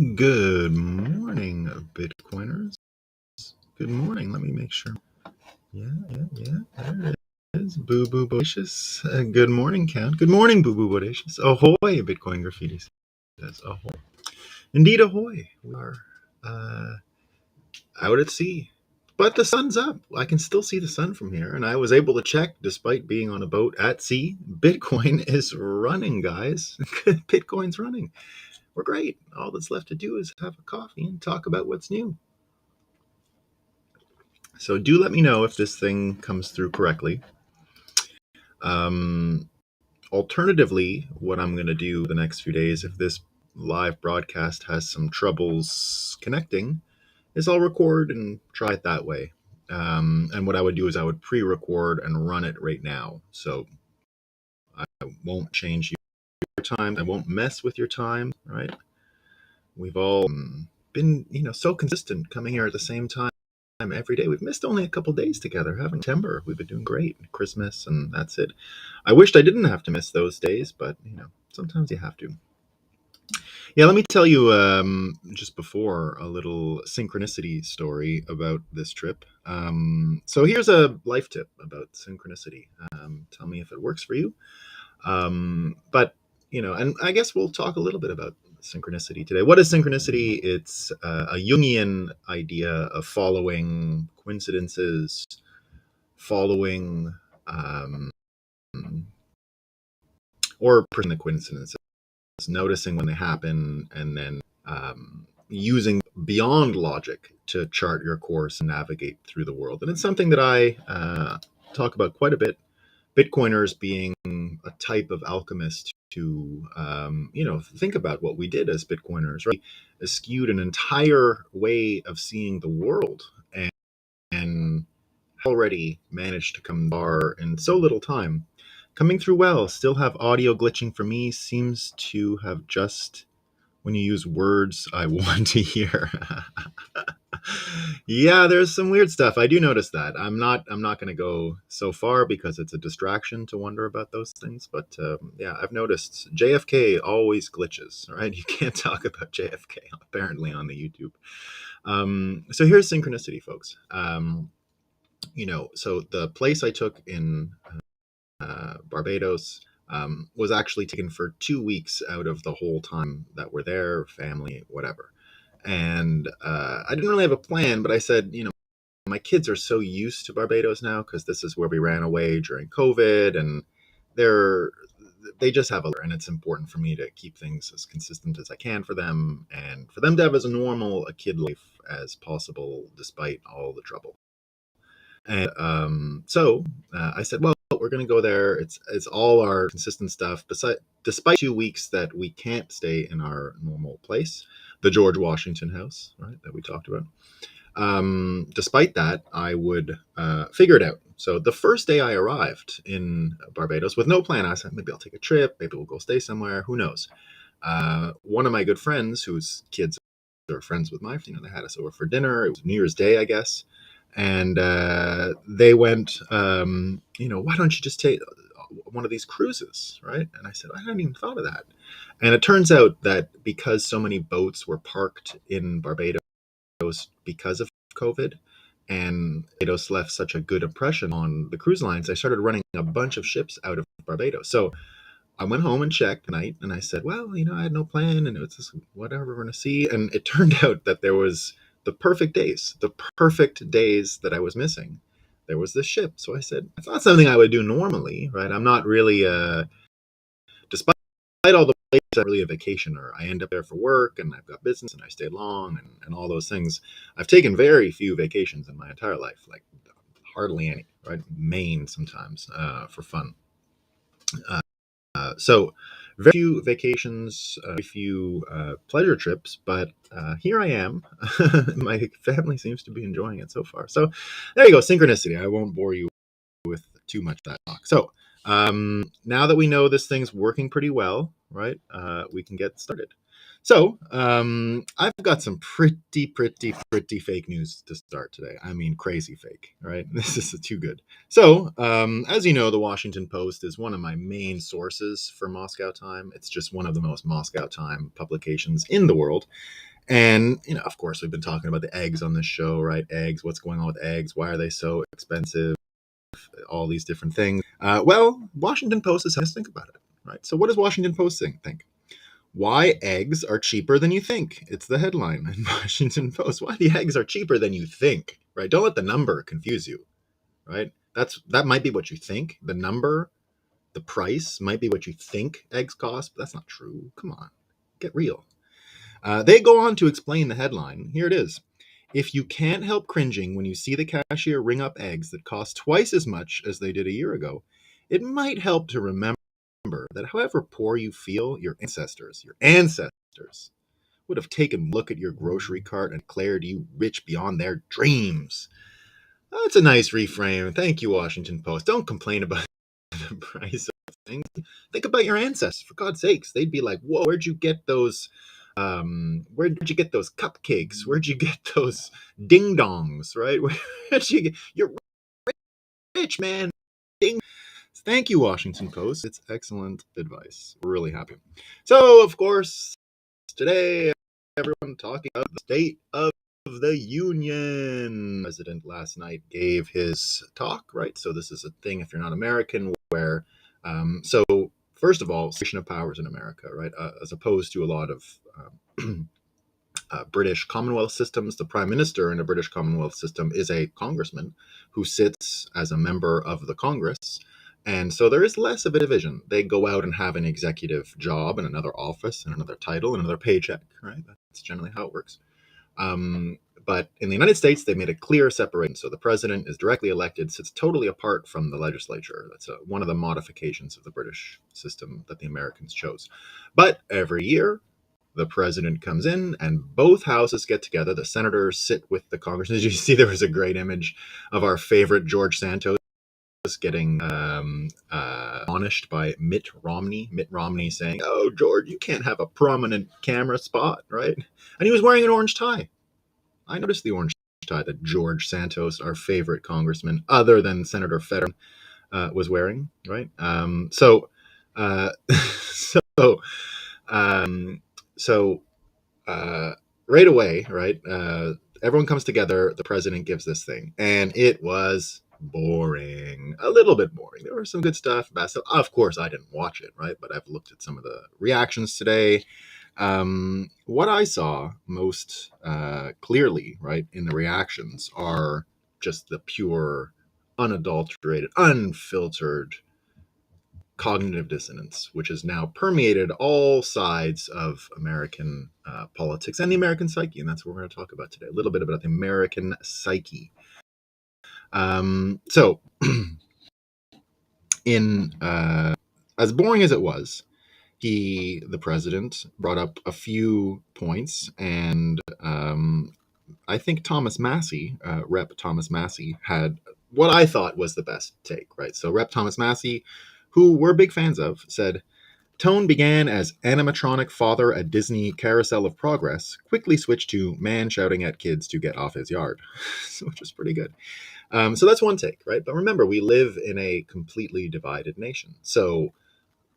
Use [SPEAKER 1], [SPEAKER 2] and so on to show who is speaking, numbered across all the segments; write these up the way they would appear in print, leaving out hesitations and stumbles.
[SPEAKER 1] Good morning, Bitcoiners. Good morning. Let me make sure. Yeah. There it is. Boo Boo Bodacious. Good morning, Count. Good morning, Boo Boo Bodacious. Ahoy, Bitcoin Graffiti says. Ahoy. Indeed, ahoy. We are uh, out at sea. But the sun's up. I can still see the sun from here. And I was able to check, despite being on a boat at sea, Bitcoin is running, guys. Bitcoin's running. We're great. All that's left to do is have a coffee and talk about what's new. So do let me know if this thing comes through correctly. Um, Alternatively, what I'm going to do the next few days, if this live broadcast has some troubles connecting, is I'll record and try it that way. And what I would do is I would pre-record and run it right now. So I won't change your time. I won't mess with your time, right? We've all been, so consistent coming here at the same time every day. We've missed only a couple days together, haven't we? September, we've been doing great. Christmas, and that's it. I wished I didn't have to miss those days, but sometimes you have to. Yeah, let me tell you just before a little synchronicity story about this trip. So here's a life tip about synchronicity. Tell me if it works for you. But and I guess we'll talk a little bit about synchronicity today. What is synchronicity? It's a Jungian idea of following coincidences, following or the coincidences, noticing when they happen, and then using beyond logic to chart your course and navigate through the world. And it's something that I talk about quite a bit. Bitcoiners being a type of alchemist to, think about what we did as Bitcoiners, right? Eschewed an entire way of seeing the world and already managed to come far in so little time. Coming through well, still have audio glitching for me, seems to have just when you use words I want to hear. Yeah, there's some weird stuff. I do notice that. I'm not going to go so far because it's a distraction to wonder about those things. But yeah, I've noticed JFK always glitches. Right, you can't talk about JFK apparently on the YouTube. So here's synchronicity, folks. So the place I took in Barbados was actually taken for 2 weeks out of the whole time that we're there, family, whatever. And I didn't really have a plan, but I said, my kids are so used to Barbados now because this is where we ran away during COVID, and they just have and it's important for me to keep things as consistent as I can for them, and for them to have as normal a kid life as possible despite all the trouble. And so I said, well, we're going to go there. It's all our consistent stuff. Despite 2 weeks that we can't stay in our normal place, the George Washington House, right, that we talked about. Despite that, I would figure it out. So the first day I arrived in Barbados with no plan, I said, maybe I'll take a trip. Maybe we'll go stay somewhere. Who knows? One of my good friends, whose kids are friends with my, they had us over for dinner. It was New Year's Day, I guess. And they went, why don't you just take one of these cruises, right? And I said, I hadn't even thought of that. And it turns out that because so many boats were parked in Barbados because of COVID, and Barbados left such a good impression on the cruise lines, I started running a bunch of ships out of Barbados. So I went home and checked tonight, and I said, well, I had no plan, and it was just whatever we're going to see. And it turned out that there was the perfect days that I was missing. There was this ship. So I said, it's not something I would do normally, right? I'm not really, despite all the places, I'm really a vacationer. I end up there for work, and I've got business, and I stay long, and all those things. I've taken very few vacations in my entire life, like hardly any, right? Maine sometimes for fun. So very few vacations, very few pleasure trips, but here I am. My family seems to be enjoying it so far. So there you go, synchronicity. I won't bore you with too much that talk. So now that we know this thing's working pretty well, right, we can get started. So I've got some pretty fake news to start today. I mean, crazy fake, right? This is too good. So as you know, the Washington Post is one of my main sources for Moscow time. It's just one of the most Moscow time publications in the world. And, of course, we've been talking about the eggs on this show, right? Eggs, what's going on with eggs? Why are they so expensive? All these different things. Well, Washington Post is having us think about it, right? So what does Washington Post think? Why eggs are cheaper than you think. It's the headline in Washington Post. Why the eggs are cheaper than you think, right? Don't let the number confuse you, right? That might be what you think. The number, the price might be what you think eggs cost, but that's not true. Come on, get real. They go on to explain the headline. Here it is. If you can't help cringing when you see the cashier ring up eggs that cost twice as much as they did a year ago, it might help to remember that however poor you feel, your ancestors would have taken a look at your grocery cart and declared you rich beyond their dreams. That's a nice reframe. Thank you, Washington Post. Don't complain about the price of things. Think about your ancestors, for God's sakes. They'd be like, whoa, where'd you get those cupcakes? Where'd you get those ding dongs, right? Where'd you get, you're rich, man. Ding. Thank you, Washington Post. It's excellent advice. We're really happy. So, of course, today, everyone talking about the State of the Union. The president last night gave his talk, right? So this is a thing, if you're not American, where, so first of all, separation of powers in America, right? As opposed to a lot of British Commonwealth systems, the Prime Minister in a British Commonwealth system is a congressman who sits as a member of the Congress. And so there is less of a division. They go out and have an executive job and another office and another title and another paycheck, right? That's generally how it works. But in the United States, they made a clear separation. So the president is directly elected, sits totally apart from the legislature. That's one of the modifications of the British system that the Americans chose. But every year, the president comes in and both houses get together. The senators sit with the Congress. As you see, there was a great image of our favorite George Santos getting admonished by Mitt Romney. Mitt Romney saying, "Oh, George, you can't have a prominent camera spot, right?" And he was wearing an orange tie. I noticed the orange tie that George Santos, our favorite congressman, other than Senator Fetterman, was wearing, right? So, right away, right? Everyone comes together. The president gives this thing, and it was boring, a little bit boring. There was some good stuff, bad stuff. Of course, I didn't watch it, right? But I've looked at some of the reactions today. What I saw most clearly, right, in the reactions are just the pure, unadulterated, unfiltered cognitive dissonance, which has now permeated all sides of American politics and the American psyche. And that's what we're going to talk about today. A little bit about the American psyche. So, in as boring as it was, the president, brought up a few points, and I think Thomas Massey, Rep. Thomas Massey, had what I thought was the best take, right? So Rep. Thomas Massey, who we're big fans of, said, "Tone began as animatronic father at Disney Carousel of Progress, quickly switched to man shouting at kids to get off his yard," which is pretty good. So that's one take, right? But remember, we live in a completely divided nation. So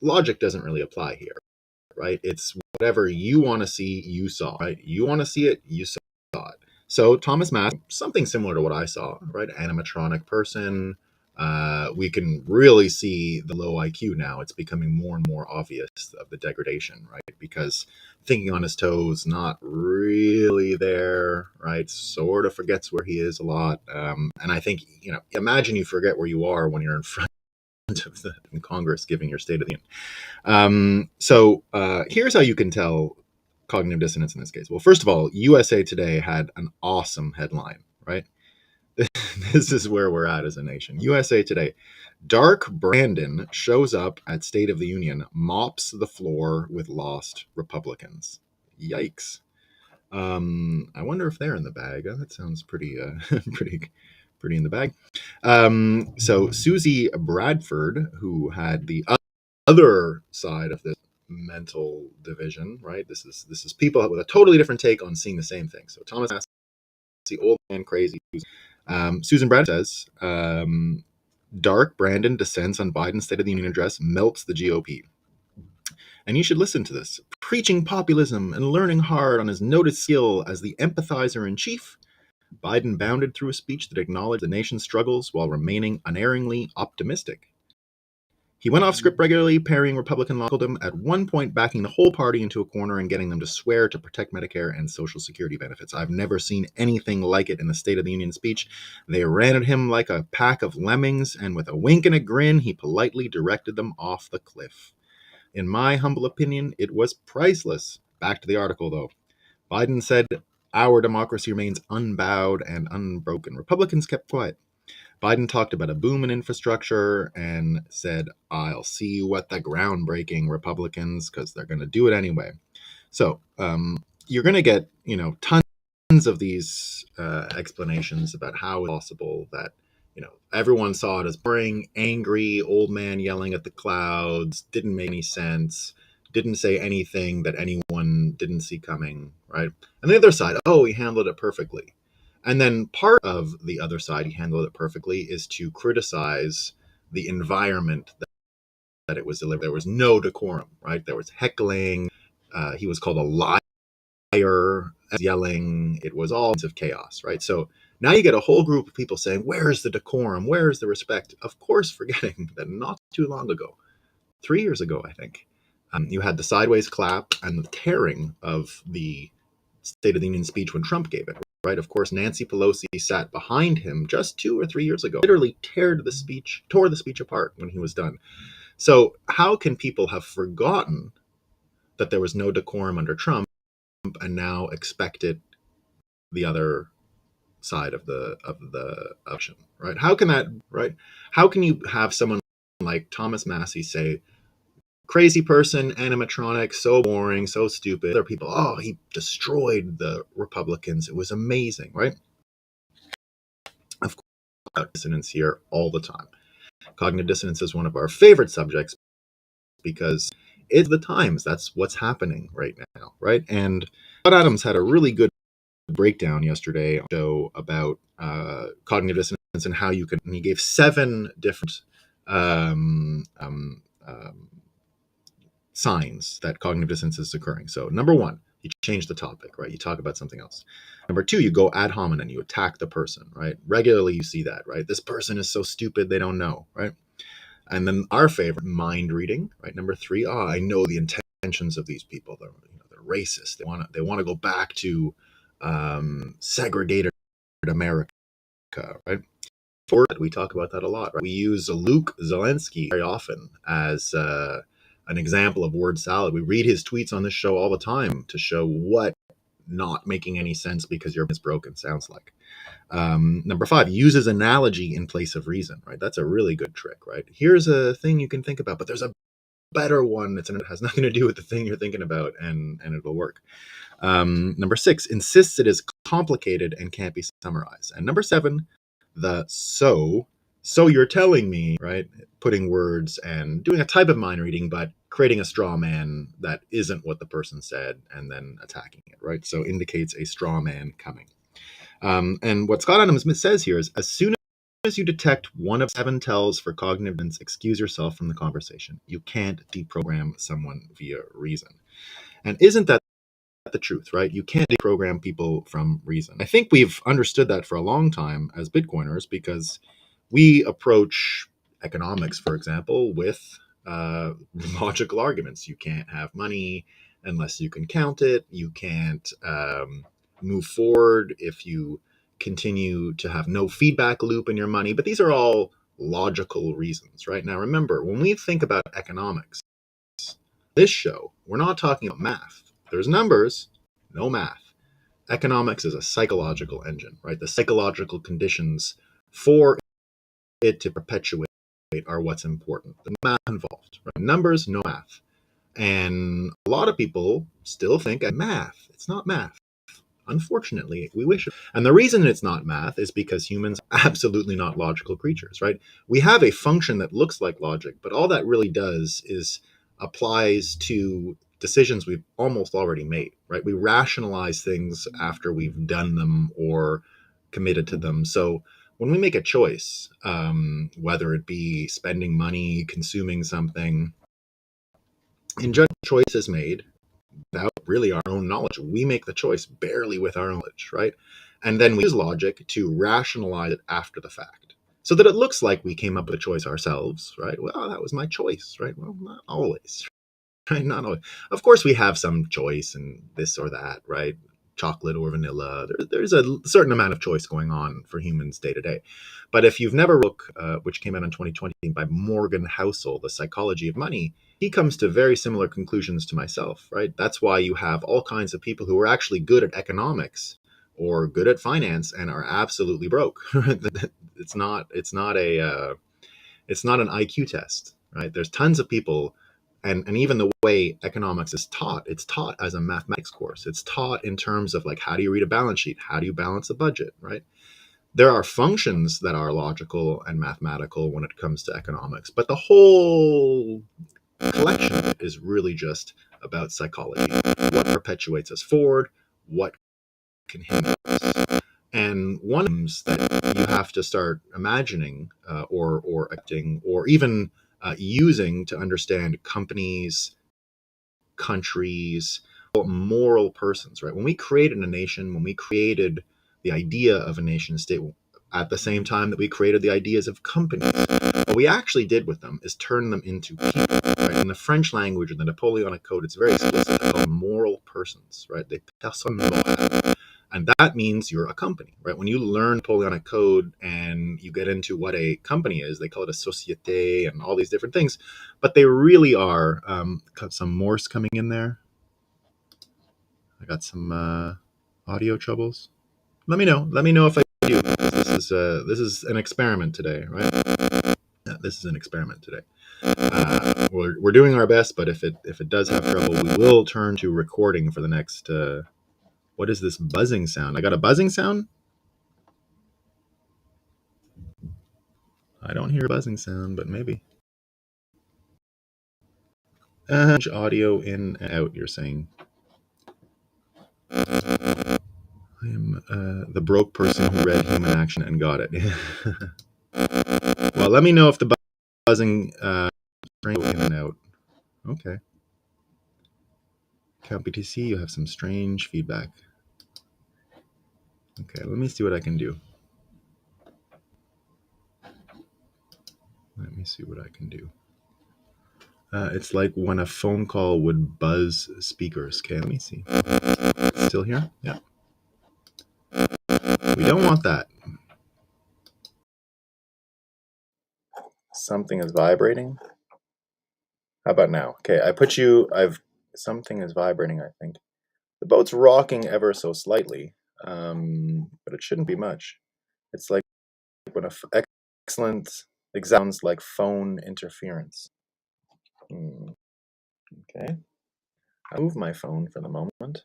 [SPEAKER 1] logic doesn't really apply here, right? It's whatever you want to see, you saw, right? You want to see it, you saw it. So Thomas Massey, something similar to what I saw, right? Animatronic person. We can really see the low IQ now. It's becoming more and more obvious of the degradation, right? Because thinking on his toes, not really there, right? Sort of forgets where he is a lot. And I think, imagine you forget where you are when you're in front of the Congress giving your State of the Union. So here's how you can tell cognitive dissonance in this case. Well, first of all, USA Today had an awesome headline, right? This is where we're at as a nation. USA Today. Dark Brandon shows up at State of the Union, mops the floor with lost Republicans. Yikes. I wonder if they're in the bag. That sounds pretty pretty in the bag. So Susie Bradford, who had the other side of this mental division, right? This is people with a totally different take on seeing the same thing. So Thomas Massey, old man crazy. Susan Bradford says, Dark Brandon descends on Biden's State of the Union address, melts the GOP. And you should listen to this. Preaching populism and learning hard on his noted skill as the empathizer in chief, Biden bounded through a speech that acknowledged the nation's struggles while remaining unerringly optimistic. He went off script regularly, parrying Republican lawdom, at one point backing the whole party into a corner and getting them to swear to protect Medicare and Social Security benefits. I've never seen anything like it in the State of the Union speech. They ran at him like a pack of lemmings, and with a wink and a grin, he politely directed them off the cliff. In my humble opinion, it was priceless. Back to the article, though. Biden said, "Our democracy remains unbowed and unbroken." Republicans kept quiet. Biden talked about a boom in infrastructure and said, "I'll see you at the groundbreaking, Republicans," because they're going to do it anyway. So you're going to get, tons of these explanations about how it's possible that, everyone saw it as boring, angry, old man yelling at the clouds, didn't make any sense, didn't say anything that anyone didn't see coming, right? And the other side, he handled it perfectly. And then part of the other side, he handled it perfectly, is to criticize the environment that it was delivered. There was no decorum, right? There was heckling. He was called a liar, yelling. It was all kinds of chaos, right? So now you get a whole group of people saying, where's the decorum? Where's the respect? Of course, forgetting that not too long ago, 3 years ago, I think, you had the sideways clap and the tearing of the State of the Union speech when Trump gave it, right? Of course, Nancy Pelosi sat behind him just 2 or 3 years ago, literally tore the speech apart when he was done. So how can people have forgotten that there was no decorum under Trump and now expect it the other side of the option, right? How can that, right? How can you have someone like Thomas Massey say, crazy person, animatronic, so boring, so stupid. Other people, he destroyed the Republicans. It was amazing, right? Of course, dissonance here all the time. Cognitive dissonance is one of our favorite subjects because it's the times. That's what's happening right now, right? And Scott Adams had a really good breakdown yesterday on the show about cognitive dissonance and how you can. And he gave 7 different signs that cognitive dissonance is occurring. So number 1, you change the topic, right? You talk about something else. Number 2, you go ad hominem, you attack the person, right? Regularly you see that, right? This person is so stupid, they don't know, right? And then our favorite, mind reading, right? Number 3, I know the intentions of these people. They're racist. They want to go back to segregated America, right? We talk about that a lot, right? We use Luke Zelensky very often as an example of word salad. We read his tweets on this show all the time to show what not making any sense because your brain is broken sounds like. Number 5, uses analogy in place of reason, right? That's a really good trick, right? Here's a thing you can think about, but there's a better one. It has nothing to do with the thing you're thinking about, and it'll work. Number 6, insists it is complicated and can't be summarized. And number 7, the so you're telling me, right? Putting words and doing a type of mind reading, but creating a straw man that isn't what the person said and then attacking it, right? So indicates a straw man coming. And what Scott Adams says here is, as soon as you detect one of 7 tells for cognitive dissonance, excuse yourself from the conversation. You can't deprogram someone via reason. And isn't that the truth, right? You can't deprogram people from reason. I think we've understood that for a long time as Bitcoiners because we approach economics, for example, with logical arguments. You can't have money unless you can count it. You can't move forward if you continue to have no feedback loop in your money. But these are all logical reasons, right? Now, remember, when we think about economics, this show, we're not talking about math. There's numbers, no math. Economics is a psychological engine, right? The psychological conditions for it to perpetuate are what's important. The math involved, right? Numbers, no math. And a lot of people still think math. It's not math. Unfortunately, we wish. And the reason it's not math is because humans are absolutely not logical creatures, right? We have a function that looks like logic, but all that really does is applies to decisions we've almost already made, right? We rationalize things after we've done them or committed to them. So when we make a choice, whether it be spending money, consuming something, in general, choice is made without really our own knowledge. We make the choice barely with our knowledge, right? And then we use logic to rationalize it after the fact, so that it looks like we came up with a choice ourselves, right? Well, that was my choice, right? Well, not always, right? Not always. Of course, we have some choice in this or that, right? Chocolate or vanilla. There's a certain amount of choice going on for humans day to day. But if you've never read a book, which came out in 2020 by Morgan Housel, The Psychology of Money, he comes to very similar conclusions to myself, right? That's why you have all kinds of people who are actually good at economics or good at finance and are absolutely broke. It's not an IQ test, right? There's tons of people, and even the way economics is taught, it's taught as a mathematics course. It's taught in terms of like, how do you read a balance sheet? How do you balance a budget, right? There are functions that are logical and mathematical when it comes to economics, but the whole collection of it is really just about psychology. What perpetuates us forward? What can hinder us? And one of them that you have to start imagining or acting or even using to understand companies, countries, moral persons, right? When we created a nation, when we created the idea of a nation state, at the same time that we created the ideas of companies, what we actually did with them is turn them into people, right? In the French language, in the Napoleonic Code, it's very explicit. They're called moral persons, right? Des personnes morales. And that means you're a company, right? When you learn Napoleonic Code and you get into what a company is, they call it a société and all these different things, but they really are. Got some Morse coming in there. I got some audio troubles. Let me know. Let me know if I do. This is an experiment today, right? Yeah, this is an experiment today. We're doing our best, but if it does have trouble, we will turn to recording for the next. What is this buzzing sound? I got a buzzing sound. I don't hear a buzzing sound, but maybe. Audio in and out. You're saying. I am the broke person who read Human Action and got it. Well, let me know if the buzzing in and out. Okay. CountBTC, you have some strange feedback. Okay, let me see what I can do. Let me see what I can do. It's like when a phone call would buzz speakers. Okay, let me see. Still here? Yeah. We don't want that. Something is vibrating. How about now? Okay, something is vibrating, I think. The boat's rocking ever so slightly, but it shouldn't be much. It's like when excellent sounds like phone interference. Okay. I'll move my phone for the moment.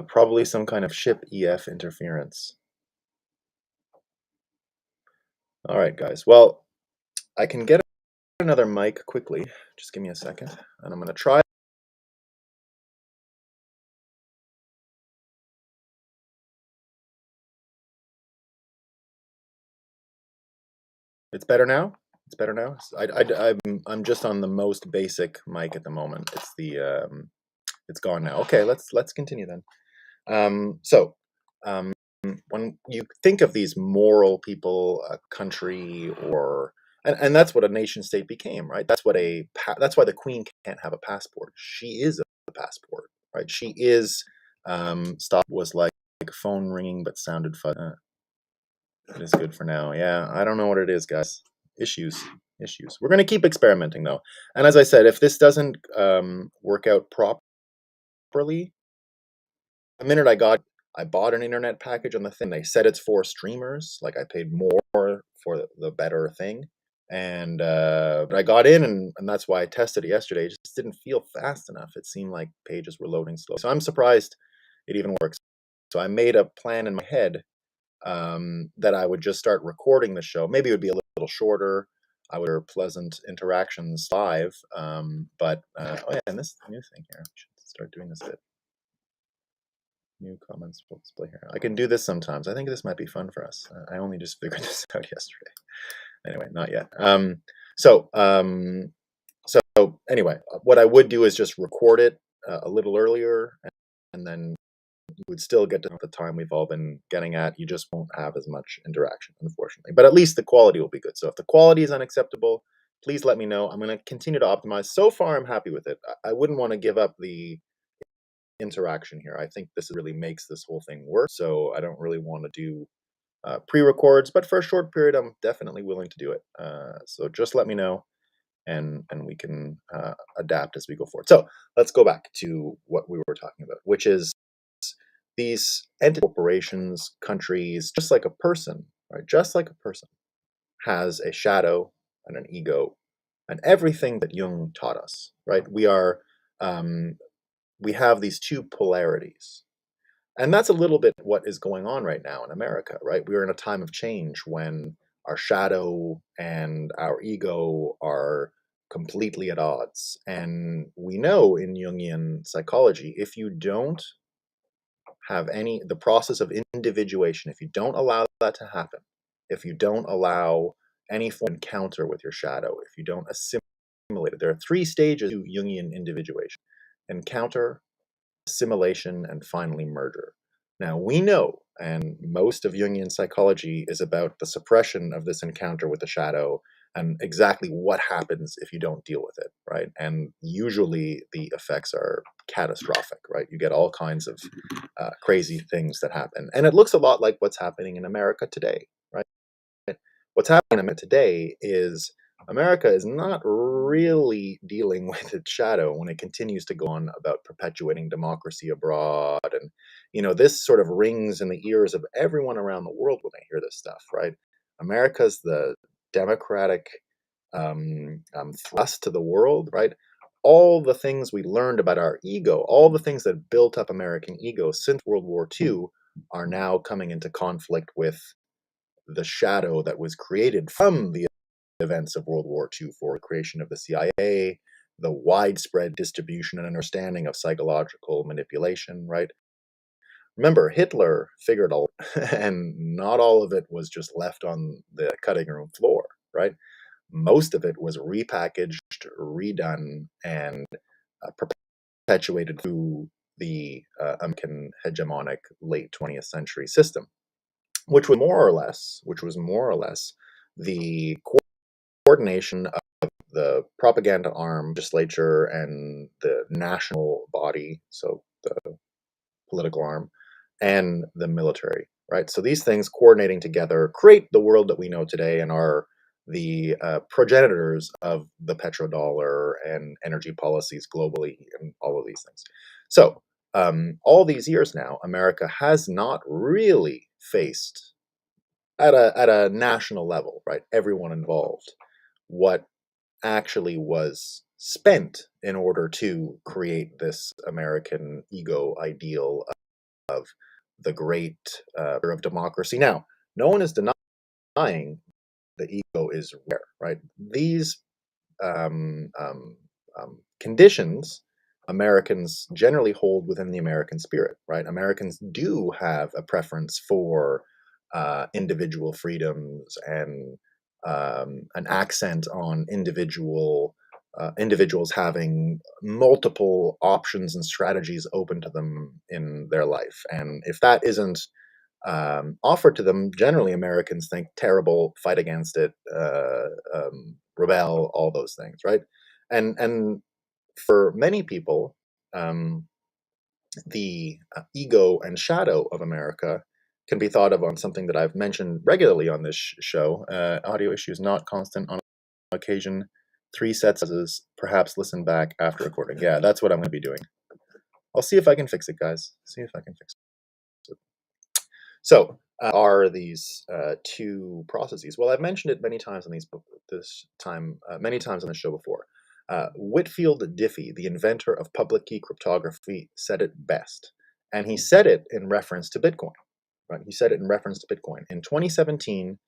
[SPEAKER 1] Probably some kind of ship EF interference. All right, guys. Well, I can get another mic quickly. Just give me a second, and I'm going to try. It's better now. It's better now. I'm just on the most basic mic at the moment. It's gone now. Okay, let's continue then. When you think of these moral people, a country, and that's what a nation state became, right? That's why the queen can't have a passport. She is a passport, right? She is. Stop was like a phone ringing, but sounded fun. It is good for now. Yeah, I don't know what it is, guys. Issues. We're gonna keep experimenting though, and as I said, if this doesn't work out properly, the minute I bought an internet package on the thing. They said it's for streamers. Like I paid more for the better thing, and but I got in, and that's why I tested it yesterday. It just didn't feel fast enough. It seemed like pages were loading slow. So I'm surprised it even works. So I made a plan in my head that I would just start recording the show. Maybe it would be a little shorter. I would have pleasant interactions live. But oh yeah, and this new thing here. I should start doing this a bit. New comments will display here. I can do this sometimes. I think this might be fun for us. I only just figured this out yesterday. Anyway, not yet. So So anyway, what I would do is just record it a little earlier, and then you would still get to the time we've all been getting at. You just won't have as much interaction, unfortunately. But at least the quality will be good. So if the quality is unacceptable, please let me know. I'm going to continue to optimize. So far, I'm happy with it. I wouldn't want to give up the interaction here. I think this really makes this whole thing work. So I don't really want to do pre-records, but for a short period, I'm definitely willing to do it. So just let me know, and we can adapt as we go forward. So let's go back to what we were talking about, which is these entities, corporations, countries, just like a person, right? Just like a person has a shadow and an ego, and everything that Jung taught us, right? Um, we have these two polarities. And that's a little bit what is going on right now in America, right? We're in a time of change when our shadow and our ego are completely at odds. And we know in Jungian psychology, if you don't have the process of individuation, if you don't allow that to happen, if you don't allow any form of encounter with your shadow, if you don't assimilate it, there are three stages to Jungian individuation: encounter, assimilation, and finally merger. Now, we know, and most of Jungian psychology is about the suppression of this encounter with the shadow and exactly what happens if you don't deal with it, right? And usually the effects are catastrophic, right? You get all kinds of crazy things that happen. And it looks a lot like what's happening in America today, right? What's happening in America today is America is not really dealing with its shadow when it continues to go on about perpetuating democracy abroad. And, this sort of rings in the ears of everyone around the world when they hear this stuff, right? America's the democratic thrust to the world, right? All the things we learned about our ego, all the things that built up American ego since World War II are now coming into conflict with the shadow that was created from the events of World War II for the creation of the CIA, the widespread distribution and understanding of psychological manipulation, right? Remember, Hitler figured all, and not all of it was just left on the cutting room floor, right? Most of it was repackaged, redone, and perpetuated through the American hegemonic late 20th century system, which was more or less the coordination of the propaganda arm, legislature, and the national body, so the political arm, and the military, right? So these things coordinating together create the world that we know today and are the progenitors of the petrodollar and energy policies globally and all of these things. So all these years now, America has not really faced at a national level, right? Everyone involved, what actually was spent in order to create this American ego ideal of the great of democracy. Now, no one is denying the ego is rare, right? These conditions Americans generally hold within the American spirit, right? Americans do have a preference for individual freedoms and an accent on individuals having multiple options and strategies open to them in their life. And if that isn't offered to them, generally Americans think terrible, fight against it, rebel, all those things, right? And for many people, the ego and shadow of America can be thought of on something that I've mentioned regularly on this show: audio issues not constant on occasion, 3 sets as perhaps listen back after recording. Yeah, that's what I'm going to be doing. I'll see if I can fix it, guys. See if I can fix it. So, are these two processes? Well, I've mentioned it many times on many times on the show before. Whitfield Diffie, the inventor of public key cryptography, said it best, and he said it in reference to Bitcoin. Right? He said it in reference to Bitcoin in 2017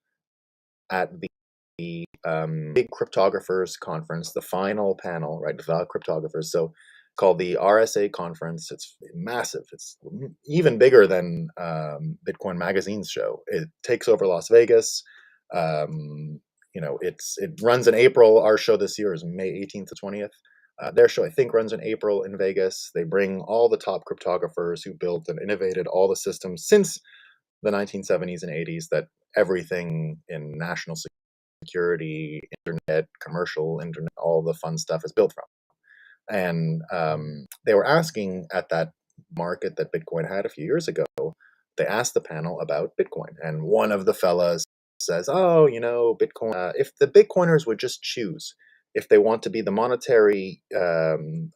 [SPEAKER 1] at the big cryptographers conference, the final panel, right? The cryptographers. So called the RSA conference. It's massive. It's even bigger than Bitcoin Magazine's show. It takes over Las Vegas. it runs in April. Our show this year is May 18th to 20th. Their show, I think, runs in April in Vegas. They bring all the top cryptographers who built and innovated all the systems since the 1970s and 80s that everything in national security, internet, commercial internet, all the fun stuff is built from. And they were asking at that market that Bitcoin had a few years ago, they asked the panel about Bitcoin. And one of the fellas says, oh, Bitcoin, if the Bitcoiners would just choose, if they want to be the monetary, the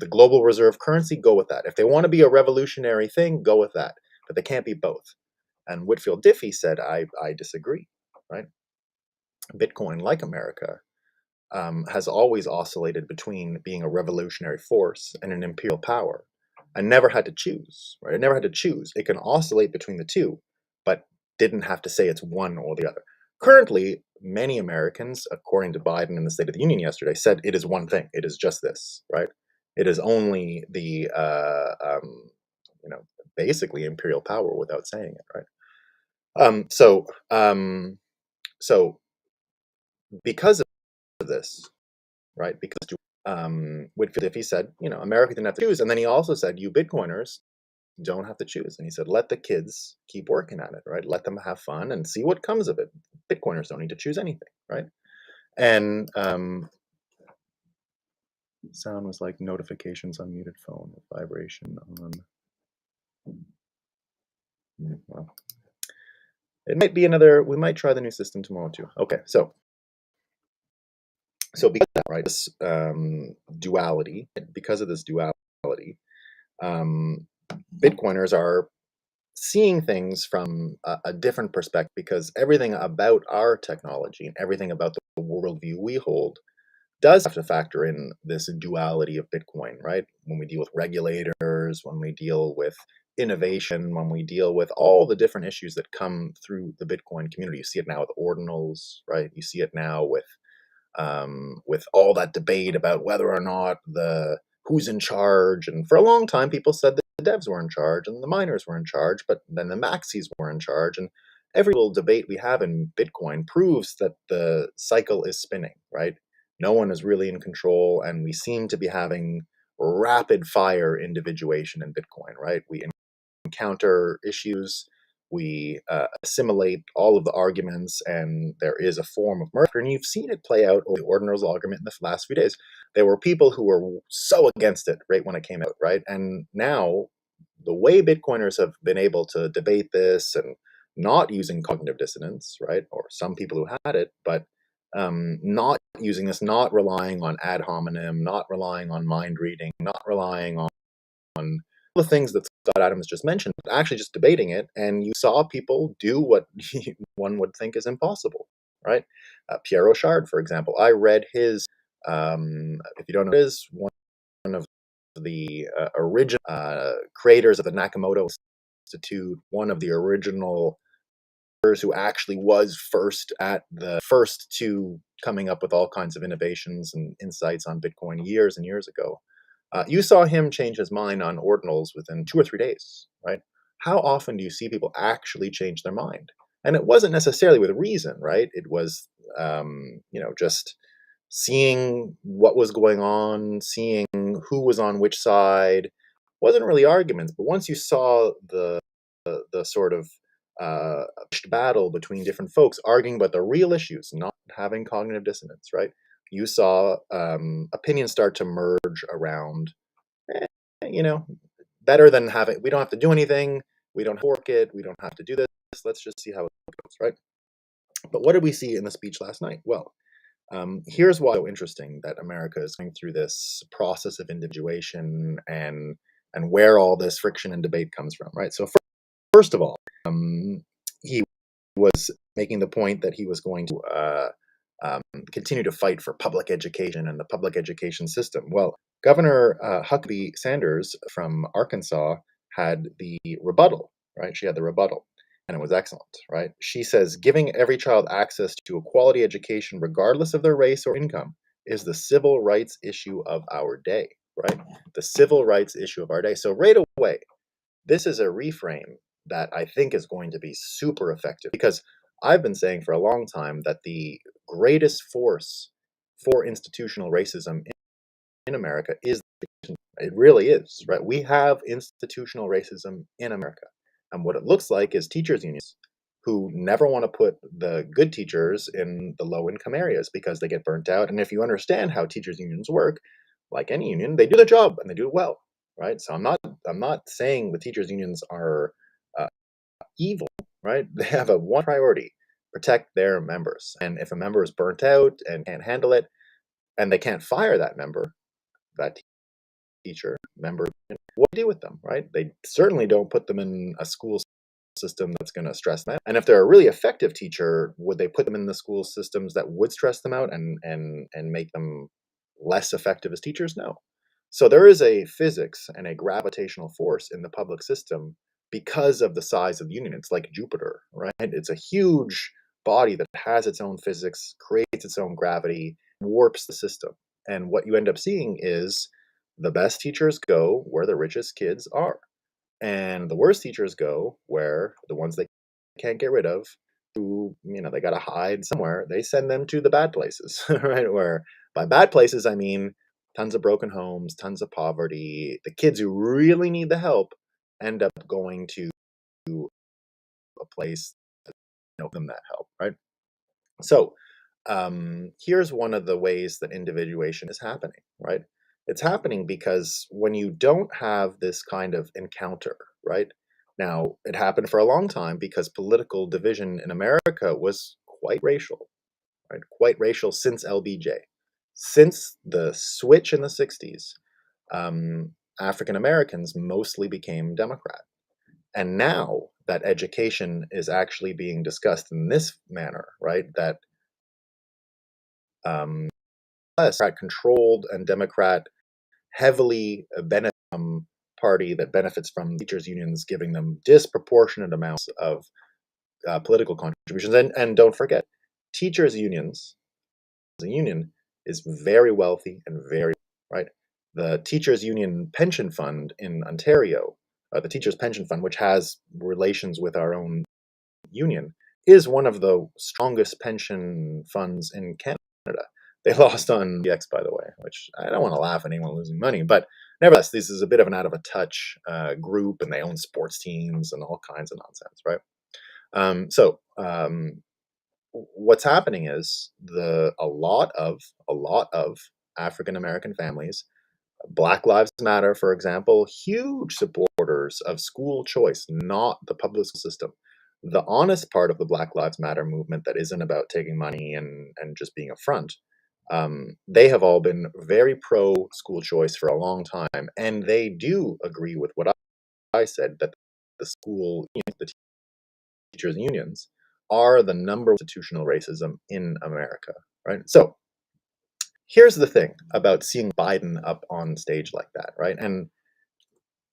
[SPEAKER 1] global reserve currency, go with that. If they want to be a revolutionary thing, go with that. But they can't be both. And Whitfield Diffie said, I disagree, right? Bitcoin, like America, has always oscillated between being a revolutionary force and an imperial power, and never had to choose, right? It never had to choose. It can oscillate between the two, but didn't have to say it's one or the other. Currently, many Americans, according to Biden in the State of the Union yesterday, said it is one thing. It is just this, right? It is only the, basically imperial power without saying it, right? So because of this, right? Because Whitfield Diffie said, America didn't have to choose, and then he also said, you Bitcoiners don't have to choose, and he said, let the kids keep working at it, right? Let them have fun and see what comes of it. Bitcoiners don't need to choose anything, right? And sound was like notifications on muted phone, vibration on. Well, it might be another. We might try the new system tomorrow too. Okay, so because of that, right, this duality, because of this duality, Bitcoiners are seeing things from a different perspective, because everything about our technology and everything about the worldview we hold does have to factor in this duality of Bitcoin, right? When we deal with regulators, when we deal with innovation, when we deal with all the different issues that come through the Bitcoin community. You see it now with ordinals, right? You see it now with all that debate about whether or not who's in charge. And for a long time, people said that the devs were in charge and the miners were in charge, but then the maxis were in charge. And every little debate we have in Bitcoin proves that the cycle is spinning, right? No one is really in control, and we seem to be having rapid fire individuation in Bitcoin, right? We encounter issues, we assimilate all of the arguments, and there is a form of murder. And you've seen it play out over the ordinals argument in the last few days. There were people who were so against it right when it came out, right? And now the way Bitcoiners have been able to debate this, and not using cognitive dissonance, right? Or some people who had it, but not using this, not relying on ad hominem, not relying on mind reading, not relying on the things that Scott Adams just mentioned, but actually just debating it, and you saw people do what one would think is impossible, right? Pierre Rochard, for example, I read his, if you don't know, is one of the original creators of the Nakamoto Institute, one of the original who actually was first to coming up with all kinds of innovations and insights on Bitcoin years and years ago. You saw him change his mind on ordinals within 2 or 3 days, right? How often do you see people actually change their mind? And it wasn't necessarily with reason, right? It was, just seeing what was going on, seeing who was on which side. It wasn't really arguments, but once you saw the sort of battle between different folks arguing about the real issues, not having cognitive dissonance, right? You saw opinions start to merge around, better than having, we don't have to do anything, we don't fork it, we don't have to do this, let's just see how it goes, right? But what did we see in the speech last night? Well, here's why it's so interesting that America is going through this process of individuation, and where all this friction and debate comes from, right? So first of all, he was making the point that he was going to continue to fight for public education and the public education system. Well, Governor Huckabee Sanders from Arkansas had the rebuttal, right? She had the rebuttal, and it was excellent, right? She says, giving every child access to a quality education, regardless of their race or income, is the civil rights issue of our day, right? The civil rights issue of our day. So right away, this is a reframe that I think is going to be super effective, because I've been saying for a long time that the greatest force for institutional racism in America is it really is, right? We have institutional racism in America. And what it looks like is teachers' unions who never want to put the good teachers in the low income areas because they get burnt out. And if you understand how teachers' unions work, like any union, they do their job and they do it well, right? So I'm not saying the teachers' unions are uh, evil, right? They have a one priority: protect their members. And if a member is burnt out and can't handle it, and they can't fire that member, that teacher member, what do you do with them, right? They certainly don't put them in a school system that's going to stress them out. And if they're a really effective teacher, would they put them in the school systems that would stress them out and make them less effective as teachers? No. So there is a physics and a gravitational force in the public system because of the size of the union. It's like Jupiter, right? It's a huge body that has its own physics, creates its own gravity, warps the system. And what you end up seeing is the best teachers go where the richest kids are, and the worst teachers go where the ones they can't get rid of, who, they got to hide somewhere, they send them to the bad places, right? Where by bad places, I mean tons of broken homes, tons of poverty. The kids who really need the help end up going to a place that them that help, right? So here's one of the ways that individuation is happening, right? It's happening because when you don't have this kind of encounter, right? Now, it happened for a long time because political division in America was quite racial, right? Quite racial since LBJ. Since the switch in the 60s, African Americans mostly became Democrat. And now that education is actually being discussed in this manner, right? That Democrat controlled and Democrat heavily benefit from party that benefits from teachers unions giving them disproportionate amounts of political contributions. And don't forget, teachers unions, the union is very wealthy and very right. The teachers union pension fund in Ontario, the teachers pension fund, which has relations with our own union, is one of the strongest pension funds in Canada. They lost on DX, by the way, which I don't want to laugh at anyone losing money, but nevertheless, this is a bit of an out of a touch group, and they own sports teams and all kinds of nonsense, right? What's happening is a lot of African American families, Black Lives Matter, for example, huge supporters of school choice, not the public school system. The honest part of the Black Lives Matter movement that isn't about taking money and just being a front, they have all been very pro school choice for a long time, and they do agree with what I said, that the teachers unions are the number one institutional racism in America, right? So here's the thing about seeing Biden up on stage like that, right? And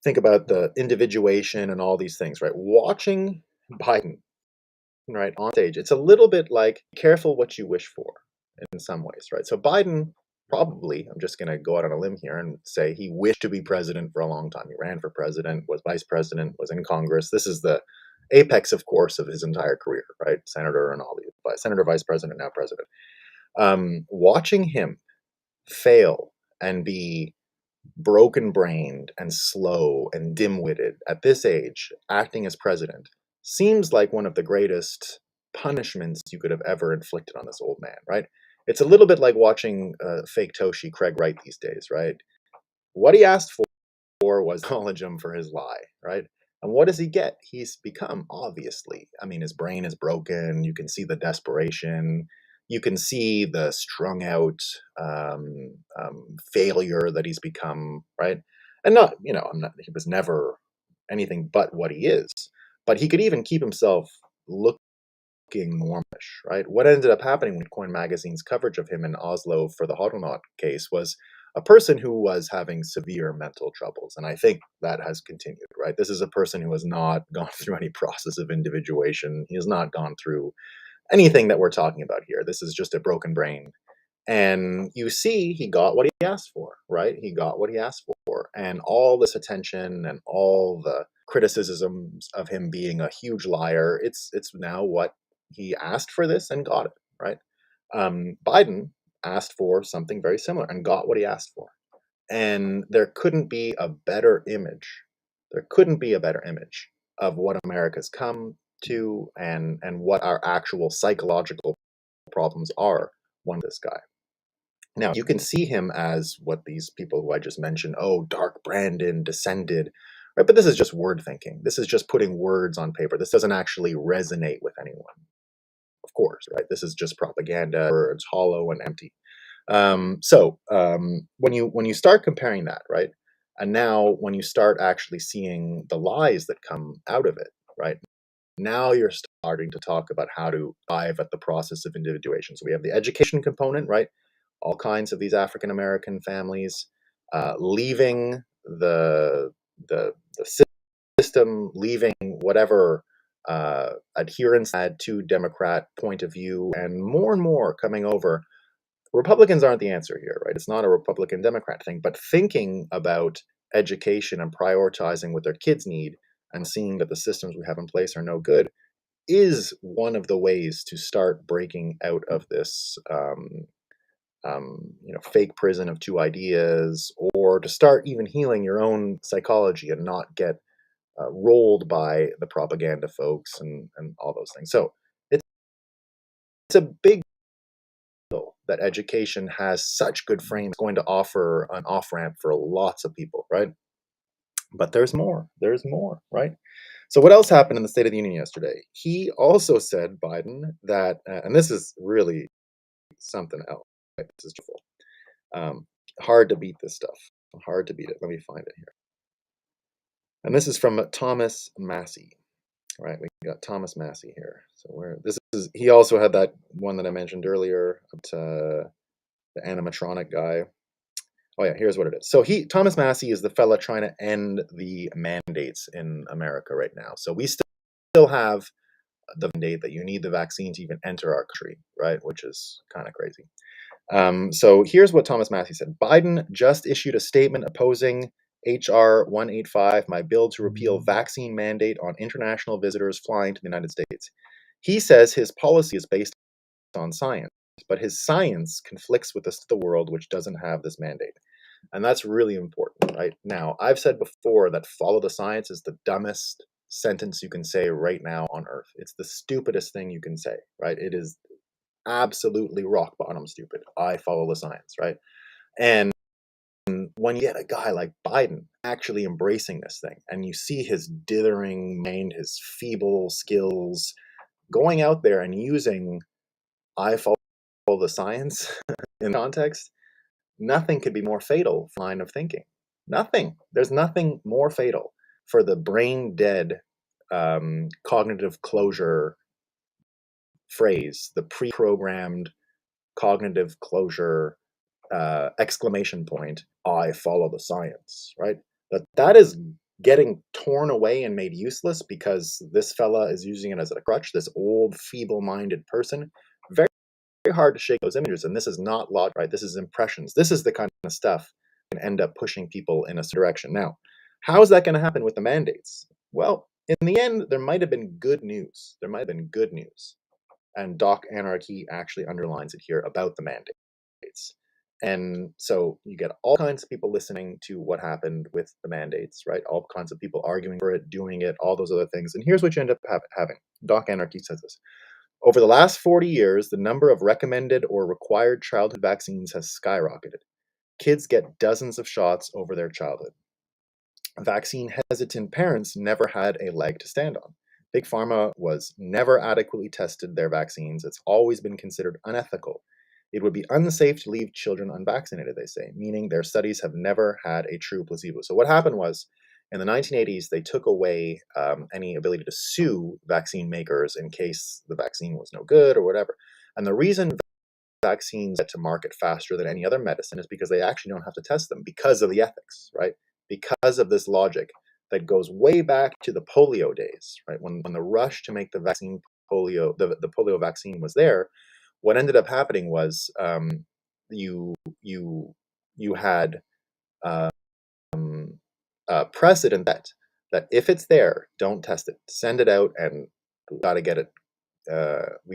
[SPEAKER 1] think about the individuation and all these things, right? Watching Biden, right, on stage, it's a little bit like careful what you wish for in some ways, right? So Biden probably, I'm just going to go out on a limb here and say he wished to be president for a long time. He ran for president, was vice president, was in Congress. This is the apex, of course, of his entire career, right? Senator and all these, senator, vice president, now president. Watching him fail and be broken brained and slow and dim witted at this age, acting as president, seems like one of the greatest punishments you could have ever inflicted on this old man, right? It's a little bit like watching fake Toshi Craig Wright these days, right? What he asked for was acknowledge him for his lie, right? And what does he get? He's become, obviously, I mean, his brain is broken. You can see the desperation. You can see the strung out failure that he's become, right? And not, he was never anything but what he is. But he could even keep himself looking normish, right? What ended up happening with Coin Magazine's coverage of him in Oslo for the Hodlonaut case was a person who was having severe mental troubles. And I think that has continued, right? This is a person who has not gone through any process of individuation. He has not gone through anything that we're talking about here. This is just a broken brain. And you see, he got what he asked for, right? He got what he asked for. And all this attention and all the criticisms of him being a huge liar, it's now what He asked for this and got it, right? Biden asked for something very similar and got what he asked for. And there couldn't be a better image. There couldn't be a better image of what America's come to and what our actual psychological problems are one this guy. Now, you can see him as what these people who I just mentioned, oh, Dark Brandon descended, right? But this is just word thinking. This is just putting words on paper. This doesn't actually resonate with anyone, of course, right? This is just propaganda, or it's hollow and empty. When you start comparing that, right, and now when you start actually seeing the lies that come out of it, right, now you're starting to talk about how to arrive at the process of individuation. So we have the education component, right? All kinds of these African American families leaving the system, leaving whatever adherence had to Democrat point of view, and more coming over. Republicans aren't the answer here, right? It's not a Republican Democrat thing, but thinking about education and prioritizing what their kids need and seeing that the systems we have in place are no good is one of the ways to start breaking out of this fake prison of two ideas, or to start even healing your own psychology and not get rolled by the propaganda folks and all those things. So it's a big deal that education has such good frames, going to offer an off ramp for lots of people, right? But there's more. There's more, right? So what else happened in the State of the Union yesterday? He also said, Biden, that, and this is really something else. Right? This is hard to beat this stuff. Hard to beat it. Let me find it here. And this is from Thomas Massey. Right, we got Thomas Massey here. So he also had that one that I mentioned earlier, the animatronic guy. Oh yeah, here's what it is. So Thomas Massey is the fella trying to end the mandates in America right now. So we still have the mandate that you need the vaccine to even enter our country, right? Which is kind of crazy. So here's what Thomas Massey said. Biden just issued a statement opposing HR 185, my bill to repeal vaccine mandate on international visitors flying to the United States. He says his policy is based on science, but his science conflicts with the world, which doesn't have this mandate. And that's really important, right? Now, I've said before that follow the science is the dumbest sentence you can say right now on earth. It's the stupidest thing you can say, right? It is absolutely rock bottom stupid. I follow the science, right? And when you get a guy like Biden actually embracing this thing, and you see his dithering mind, his feeble skills, going out there and using I follow the science in context, nothing could be more fatal for line of thinking. Nothing. There's nothing more fatal for the brain dead cognitive closure phrase, the pre-programmed cognitive closure exclamation point, I follow the science, right? That is getting torn away and made useless because this fella is using it as a crutch, this old feeble-minded person. Very, very hard to shake those images, and this is not logic, right? This is impressions. This is the kind of stuff that can end up pushing people in a direction. Now, how is that going to happen with the mandates? Well, in the end, there might have been good news. There might have been good news. And Doc Anarchy actually underlines it here about the mandates. And so you get all kinds of people listening to what happened with the mandates, right? All kinds of people arguing for it, doing it, all those other things. And here's what you end up having. Doc Anarchy says this. Over the last 40 years, the number of recommended or required childhood vaccines has skyrocketed. Kids get dozens of shots over their childhood. Vaccine hesitant parents never had a leg to stand on. Big Pharma was never adequately tested their vaccines. It's always been considered unethical. It would be unsafe to leave children unvaccinated, they say, meaning their studies have never had a true placebo. So what happened was, in the 1980s, they took away any ability to sue vaccine makers in case the vaccine was no good or whatever. And the reason vaccines get to market faster than any other medicine is because they actually don't have to test them because of the ethics, right? Because of this logic that goes way back to the polio days, right? When the rush to make the vaccine the polio vaccine was there, what ended up happening was you had um, precedent that if it's there, don't test it, send it out, and got to get it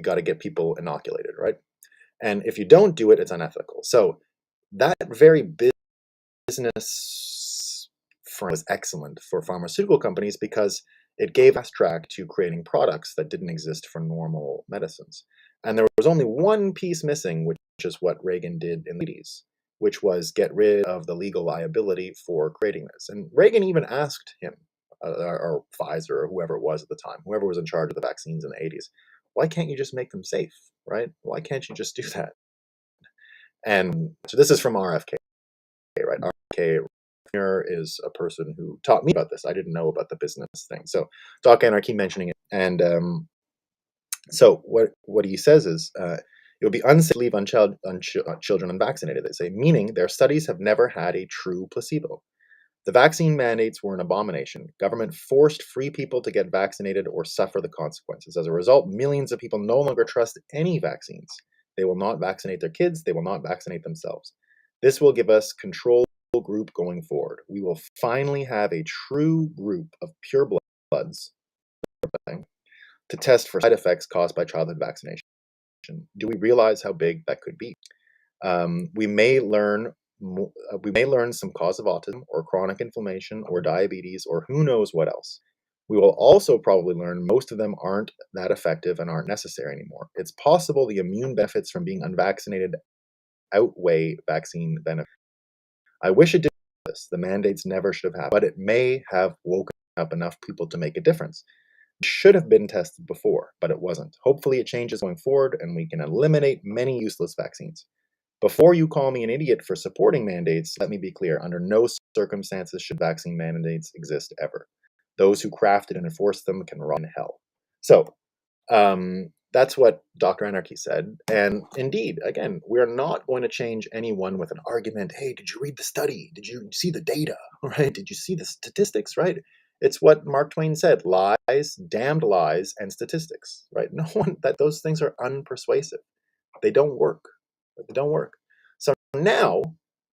[SPEAKER 1] got to get people inoculated, right? And if you don't do it, it's unethical. So that very business front was excellent for pharmaceutical companies because it gave fast track to creating products that didn't exist for normal medicines. And there was only one piece missing, which is what Reagan did in the 80s, which was get rid of the legal liability for creating this. And Reagan even asked him, or Pfizer, or whoever it was at the time, whoever was in charge of the vaccines in the 80s, why can't you just make them safe, right? Why can't you just do that? And so this is from RFK, right? RFK is a person who taught me about this. I didn't know about the business thing. So Doc Anna, I keep mentioning it. And so what he says is, it would be unsafe to leave children unvaccinated, they say, meaning their studies have never had a true placebo. The vaccine mandates were an abomination. Government forced free people to get vaccinated or suffer the consequences. As a result, millions of people no longer trust any vaccines. They will not vaccinate their kids. They will not vaccinate themselves. This will give us control group going forward. We will finally have a true group of pure bloods to test for side effects caused by childhood vaccination. Do we realize how big that could be? We may learn some cause of autism or chronic inflammation or diabetes or who knows what else. We will also probably learn most of them aren't that effective and aren't necessary anymore. It's possible the immune benefits from being unvaccinated outweigh vaccine benefits. I wish it did this. The mandates never should have happened, but it may have woken up enough people to make a difference. It should have been tested before, but it wasn't. Hopefully it changes going forward and we can eliminate many useless vaccines. Before you call me an idiot for supporting mandates, let me be clear. Under no circumstances should vaccine mandates exist ever. Those who crafted and enforced them can rot in hell. So that's what Dr. Anarchy said. And indeed, again, we're not going to change anyone with an argument. Hey, did you read the study? Did you see the data? Right? Did you see the statistics? Right? It's what Mark Twain said: lies, damned lies, and statistics. Right? No one that those things are unpersuasive. They don't work. They don't work. So now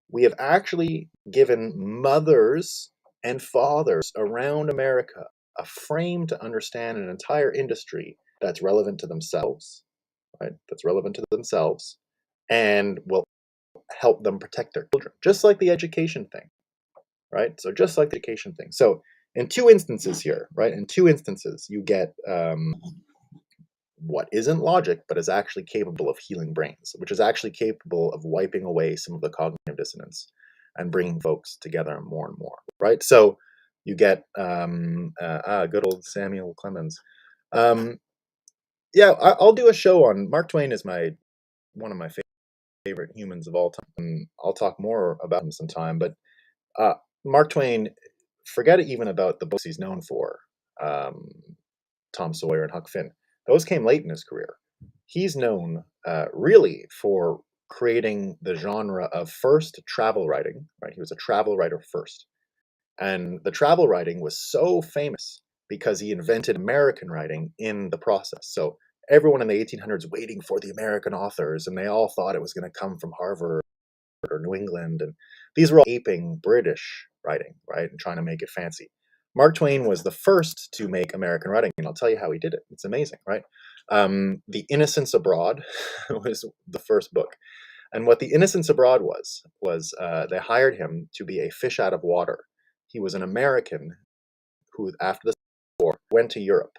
[SPEAKER 1] we have actually given mothers and fathers around America a frame to understand an entire industry that's relevant to themselves, right? That's relevant to themselves and will help them protect their children, just like the education thing, right? So just like the education thing. So in two instances here, right? In two instances, you get what isn't logic, but is actually capable of healing brains, which is actually capable of wiping away some of the cognitive dissonance and bringing folks together more and more, right? So you get good old Samuel Clemens. Yeah, I'll do a show on Mark Twain. Is one of my favorite humans of all time, and I'll talk more about him sometime. But Mark Twain, forget it even about the books he's known for, Tom Sawyer and Huck Finn. Those came late in his career. He's known really for creating the genre of first travel writing, right? He was a travel writer first. And the travel writing was so famous because he invented American writing in the process. So everyone in the 1800s waiting for the American authors, and they all thought it was going to come from Harvard or New England. And these were all aping British writing, right? And trying to make it fancy. Mark Twain was the first to make American writing, and I'll tell you how he did it. It's amazing, right? The Innocents Abroad was the first book. And what The Innocents Abroad was they hired him to be a fish out of water. He was an American who, after the war, went to Europe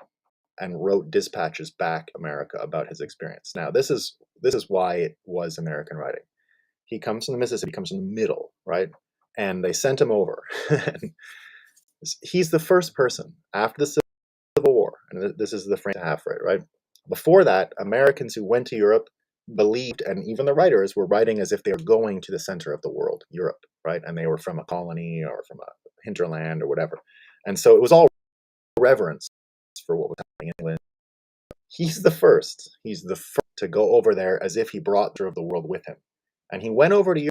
[SPEAKER 1] and wrote dispatches back to America about his experience. Now, this is why it was American writing. He comes from the Mississippi, comes from the middle, right? And they sent him over. He's the first person after the Civil War, and this is the frame to have for it, right? Before that, Americans who went to Europe believed, and even the writers were writing as if they were going to the center of the world, Europe, right? And they were from a colony or from a hinterland or whatever. And so it was all reverence for what was happening in England. He's the first to go over there as if he brought the the world with him. And he went over to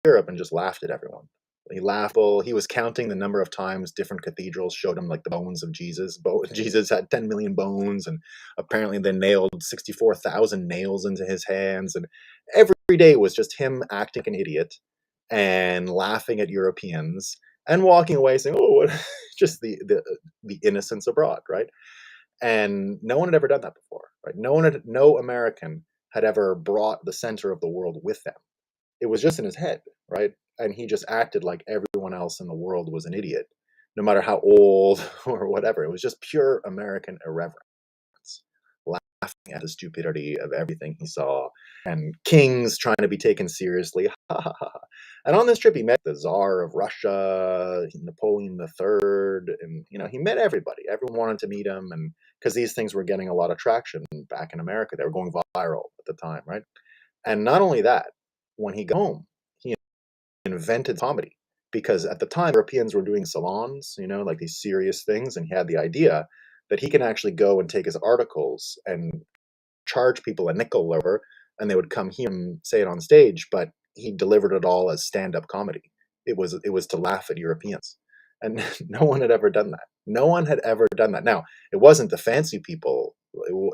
[SPEAKER 1] Europe and just laughed at everyone. He laughed. He was counting the number of times different cathedrals showed him like the bones of Jesus. Jesus had 10 million bones, and apparently they nailed 64,000 nails into his hands. And every day was just him acting like an idiot and laughing at Europeans and walking away saying, "Oh, just the innocents abroad," right? And no one had ever done that before, right? No American had ever brought the center of the world with them. It was just in his head, right? And he just acted like everyone else in the world was an idiot, no matter how old or whatever. It was just pure American irreverence, laughing at the stupidity of everything he saw, and kings trying to be taken seriously. And on this trip, he met the Tsar of Russia, Napoleon III, and he met everybody. Everyone wanted to meet him, and because these things were getting a lot of traction back in America, they were going viral at the time, right? And not only that, when he got home, he invented comedy, because at the time Europeans were doing salons, like these serious things, and he had the idea that he can actually go and take his articles and charge people a nickel over, and they would come hear him say it on stage, but he delivered it all as stand-up comedy. It was to laugh at Europeans. And no one had ever done that. No one had ever done that. Now, it wasn't the fancy people.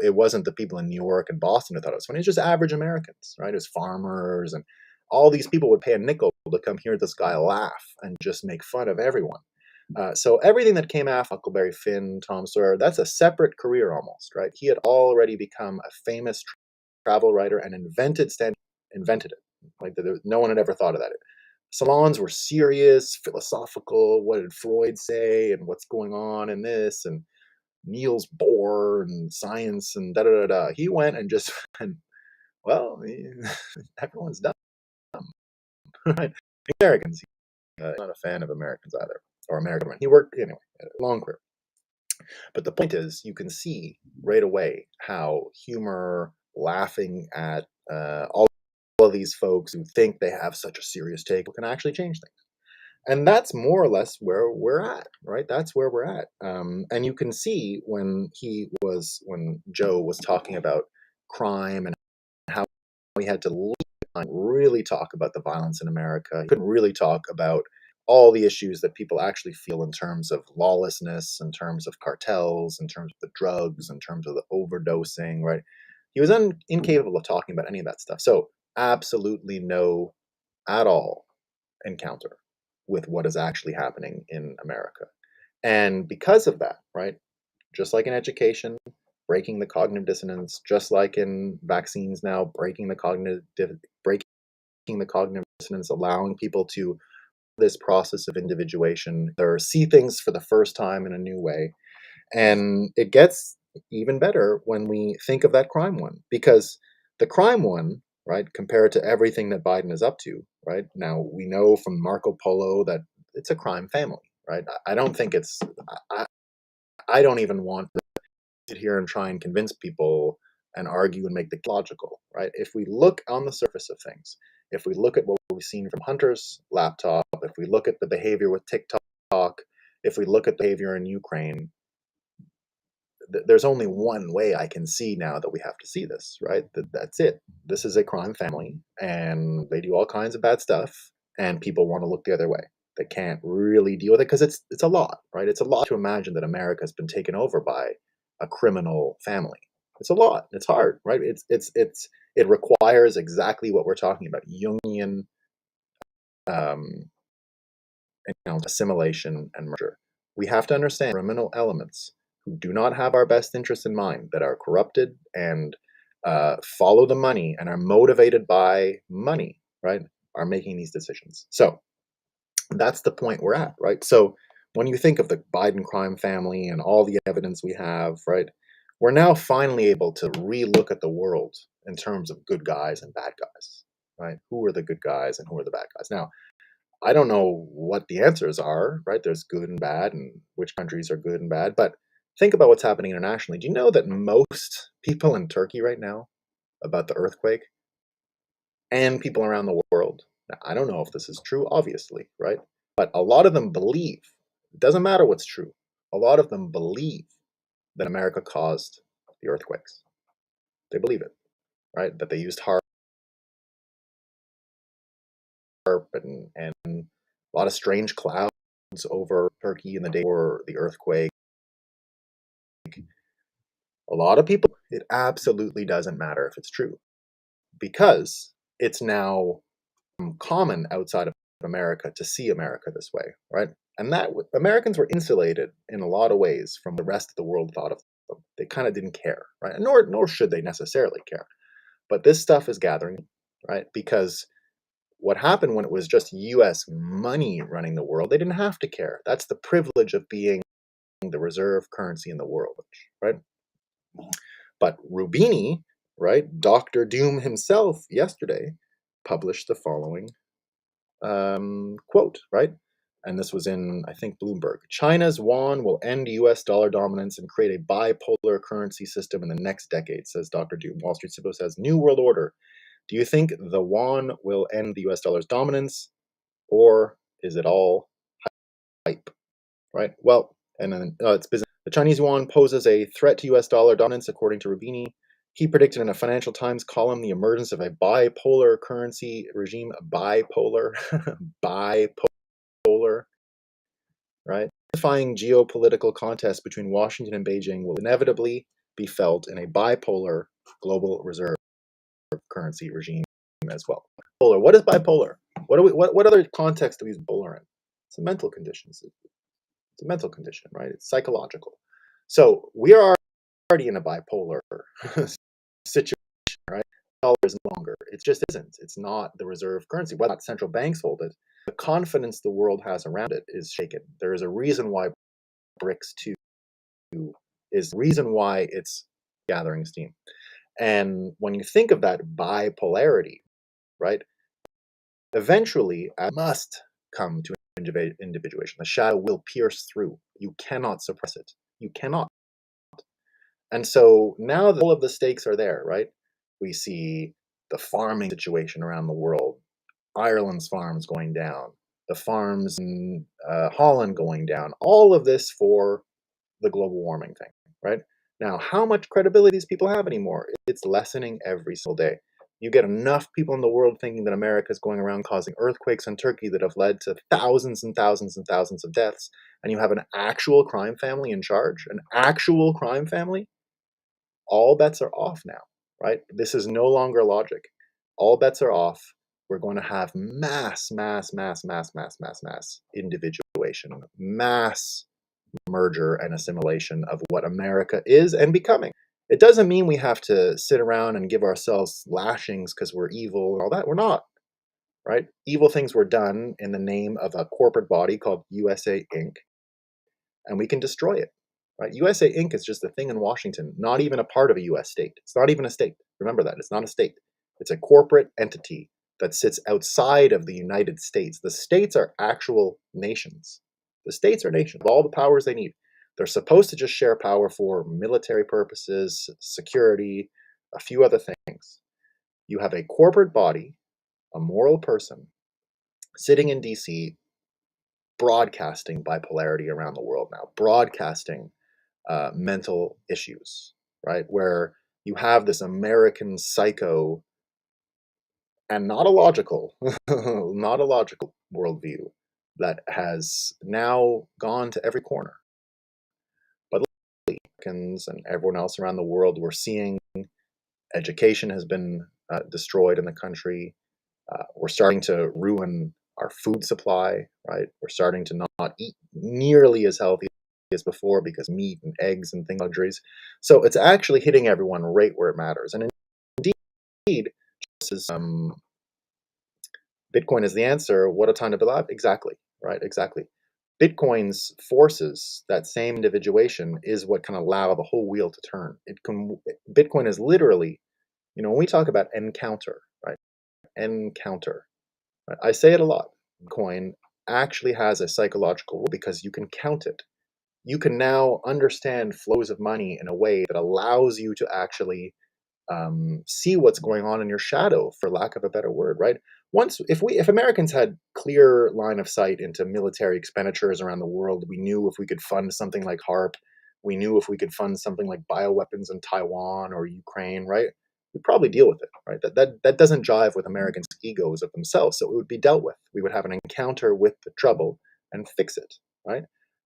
[SPEAKER 1] It wasn't the people in New York and Boston who thought it was funny. It's just average Americans, right? It was farmers, and all these people would pay a nickel to come hear this guy laugh and just make fun of everyone. So everything that came after Huckleberry Finn, Tom Sawyer, that's a separate career almost, right? He had already become a famous travel writer and invented it. Like no one had ever thought of that. Salons were serious, philosophical. What did Freud say, and what's going on in this, and Niels Bohr and science and da da da da. He went and just, and well, everyone's dumb, right? Americans. Not a fan of Americans either, or American. He worked anyway, long career. But the point is, you can see right away how humor, laughing at all of these folks who think they have such a serious take, can actually change things. And that's more or less where we're at, right? That's where we're at. And you can see when Joe was talking about crime and how he had to really talk about the violence in America. He couldn't really talk about all the issues that people actually feel in terms of lawlessness, in terms of cartels, in terms of the drugs, in terms of the overdosing, right? He was incapable of talking about any of that stuff. So absolutely no, at all, encounter with what is actually happening in America. And because of that, right, just like in education, breaking the cognitive dissonance, just like in vaccines now, breaking the cognitive dissonance, allowing people to this process of individuation, or see things for the first time in a new way. And it gets even better when we think of that crime one, because the crime one, right, compared to everything that Biden is up to, right? Now, we know from Marco Polo that it's a crime family, right? I don't think it's, I don't even want to sit here and try and convince people and argue and make the logical, right? If we look on the surface of things, if we look at what we've seen from Hunter's laptop, if we look at the behavior with TikTok, if we look at the behavior in Ukraine, there's only one way I can see now that we have to see this, right? That's it. This is a crime family, and they do all kinds of bad stuff, and people want to look the other way. They can't really deal with it because it's a lot, right? It's a lot to imagine that America has been taken over by a criminal family. It's a lot. It's hard, right? It requires exactly what we're talking about: Jungian um, assimilation and merger. We have to understand criminal elements who do not have our best interests in mind, that are corrupted and follow the money and are motivated by money, right, are making these decisions. So that's the point we're at, right? So when you think of the Biden crime family and all the evidence we have, right, we're now finally able to re-look at the world in terms of good guys and bad guys, right? Who are the good guys and who are the bad guys? Now, I don't know what the answers are, right? There's good and bad, and which countries are good and bad. But think about what's happening internationally. Do you know that most people in Turkey right now, about the earthquake, and people around the world, now, I don't know if this is true, obviously, right? But a lot of them believe, it doesn't matter what's true, a lot of them believe that America caused the earthquakes. They believe it, right? That they used HARP and a lot of strange clouds over Turkey in the day before the earthquake. A lot of people, it absolutely doesn't matter if it's true, because it's now common outside of America to see America this way, right? And that Americans were insulated in a lot of ways from the rest of the world thought of them. They kind of didn't care, right? Nor should they necessarily care. But this stuff is gathering, right? Because what happened when it was just US money running the world, they didn't have to care. That's the privilege of being the reserve currency in the world, right? But Roubini, right, Dr. Doom himself yesterday published the following quote, right? And this was in, I think, Bloomberg. China's yuan will end US dollar dominance and create a bipolar currency system in the next decade, says Dr. Doom. Wall Street Civil says, New World Order. Do you think the yuan will end the US dollar's dominance, or is it all hype? Right? Well, and then it's business. The Chinese yuan poses a threat to US dollar dominance, according to Roubini. He predicted in a Financial Times column the emergence of a bipolar currency regime. Bipolar, bipolar, right? Defying geopolitical contest between Washington and Beijing will inevitably be felt in a bipolar global reserve currency regime as well. Bipolar. What is bipolar? What other context do we use bipolar in? It's a mental condition. It's a mental condition, right? It's psychological. So we are already in a bipolar situation, right? The dollar is no longer. It just isn't. It's not the reserve currency. Whether not central banks hold it, the confidence the world has around it is shaken. There is a reason why BRICS 2 is the reason why it's gathering steam. And when you think of that bipolarity, right, eventually it must come to individuation. The shadow will pierce through. You cannot suppress it. You cannot. And so now that all of the stakes are there, right? We see the farming situation around the world. Ireland's farms going down. The farms in Holland going down. All of this for the global warming thing, right? Now, how much credibility these people have anymore? It's lessening every single day. You get enough people in the world thinking that America is going around causing earthquakes in Turkey that have led to thousands and thousands and thousands of deaths, and you have an actual crime family in charge, an actual crime family, all bets are off now, right? This is no longer logic. All bets are off. We're going to have mass individuation, mass merger and assimilation of what America is and becoming. It doesn't mean we have to sit around and give ourselves lashings because we're evil and all that. We're not, right? Evil things were done in the name of a corporate body called USA Inc., and we can destroy it, right? USA Inc. is just a thing in Washington, not even a part of a US state. It's not even a state. Remember that. It's not a state. It's a corporate entity that sits outside of the United States. The states are actual nations. The states are nations with all the powers they need. They're supposed to just share power for military purposes, security, a few other things. You have a corporate body, a moral person, sitting in DC, broadcasting bipolarity around the world now, broadcasting mental issues, right? Where you have this American psycho and not a logical, not a logical worldview that has now gone to every corner. But Americans and everyone else around the world, we're seeing education has been destroyed in the country. We're starting to ruin our food supply, right? We're starting to not eat nearly as healthy as before because meat and eggs and things luxuries. So it's actually hitting everyone right where it matters. And indeed, this is Bitcoin is the answer. What a time to be alive. Exactly, right? Exactly. Bitcoin's forces, that same individuation, is what can allow the whole wheel to turn. Bitcoin is literally, when we talk about encounter, right? Encounter. Right? I say it a lot. Bitcoin actually has a psychological rule because you can count it. You can now understand flows of money in a way that allows you to actually see what's going on in your shadow, for lack of a better word, right? If Americans had clear line of sight into military expenditures around the world, we knew if we could fund something like HARP, we knew if we could fund something like bioweapons in Taiwan or Ukraine, right? We'd probably deal with it, right? That doesn't jive with Americans' egos of themselves, so it would be dealt with. We would have an encounter with the trouble and fix it, right?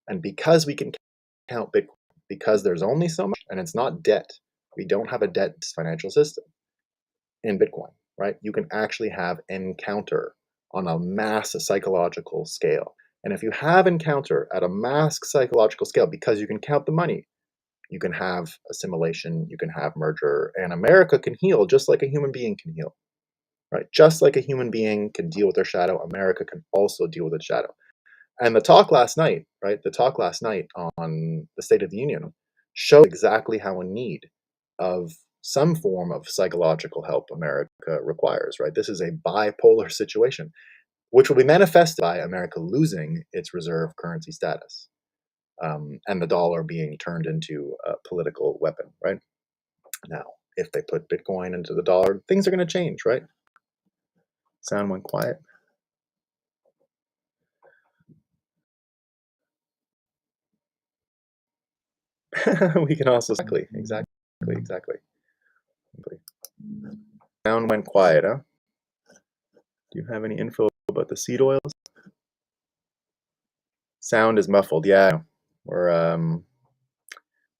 [SPEAKER 1] And because we can count Bitcoin, because there's only so much, and it's not debt. We don't have a debt financial system in Bitcoin, right? You can actually have encounter on a mass psychological scale. And if you have encounter at a mass psychological scale, because you can count the money, You can have assimilation, you can have merger, and America can heal just like a human being can heal, right? Just like a human being can deal with their shadow, America can also deal with its shadow. And the talk last night, right? The talk last night on the State of the Union showed exactly how in need of some form of psychological help America requires, right? This is a bipolar situation, which will be manifested by America losing its reserve currency status, and the dollar being turned into a political weapon, right? Now, if they put Bitcoin into the dollar, things are going to change, right? Sound went quiet. We can also exactly. Sound went quiet, huh? Do you have any info about the seed oils? Sound is muffled. Yeah, we're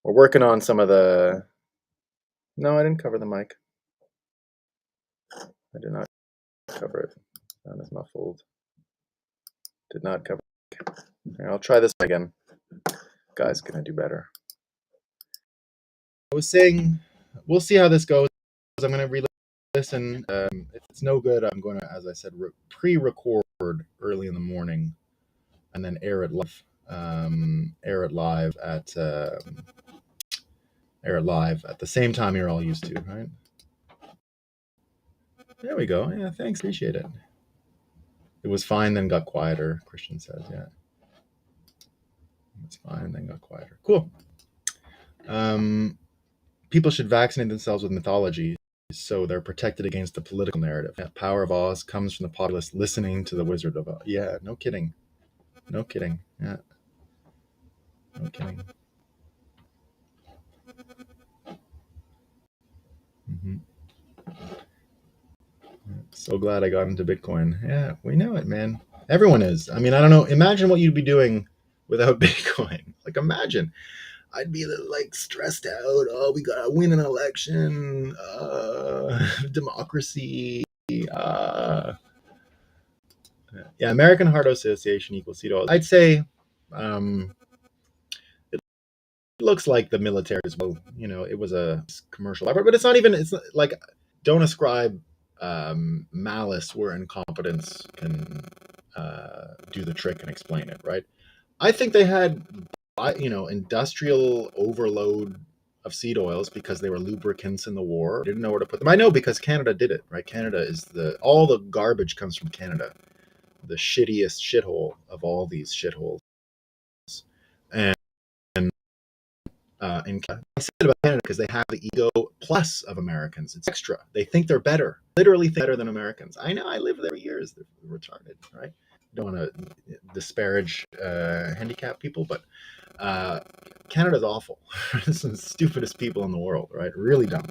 [SPEAKER 1] working on some of the. No, I didn't cover the mic. I did not cover it. Sound is muffled. Did not cover it. Here, I'll try this again. Guy's gonna do better. I was saying, we'll see how this goes. I'm gonna re-listen. If it's no good, I'm going to, as I said, pre-record early in the morning, and then air it live. Air it live at the same time you're all used to, right? There we go. Yeah, thanks. Appreciate it. It was fine, then got quieter. Christian says, yeah. It's fine, then got quieter. Cool. People should vaccinate themselves with mythology so they're protected against the political narrative. Yeah, Power of Oz comes from the populace listening to the Wizard of Oz. Yeah, no kidding. No kidding. Yeah. No kidding. Mm-hmm. So glad I got into Bitcoin. Yeah, we know it, man. Everyone is. I mean, I don't know. Imagine what you'd be doing without Bitcoin. Like, imagine. I'd be like stressed out. Oh, we gotta win an election. Democracy. Yeah, American Heart Association equals CETO. I'd say it looks like the military as well. You know, it was a commercial effort, but it's not even. It's not, like, don't ascribe malice where incompetence can do the trick and explain it, right? I think they had, industrial overload of seed oils because they were lubricants in the war. Didn't know where to put them. I know because Canada did it, right? Canada is all the garbage comes from Canada, the shittiest shithole of all these shitholes. And I said about Canada because they have the ego plus of Americans. It's extra. They think they're better, literally better than Americans. I know. I lived there for years. They're retarded, right? Don't want to disparage handicapped people, but Canada's awful. It's the stupidest people in the world, right? Really dumb.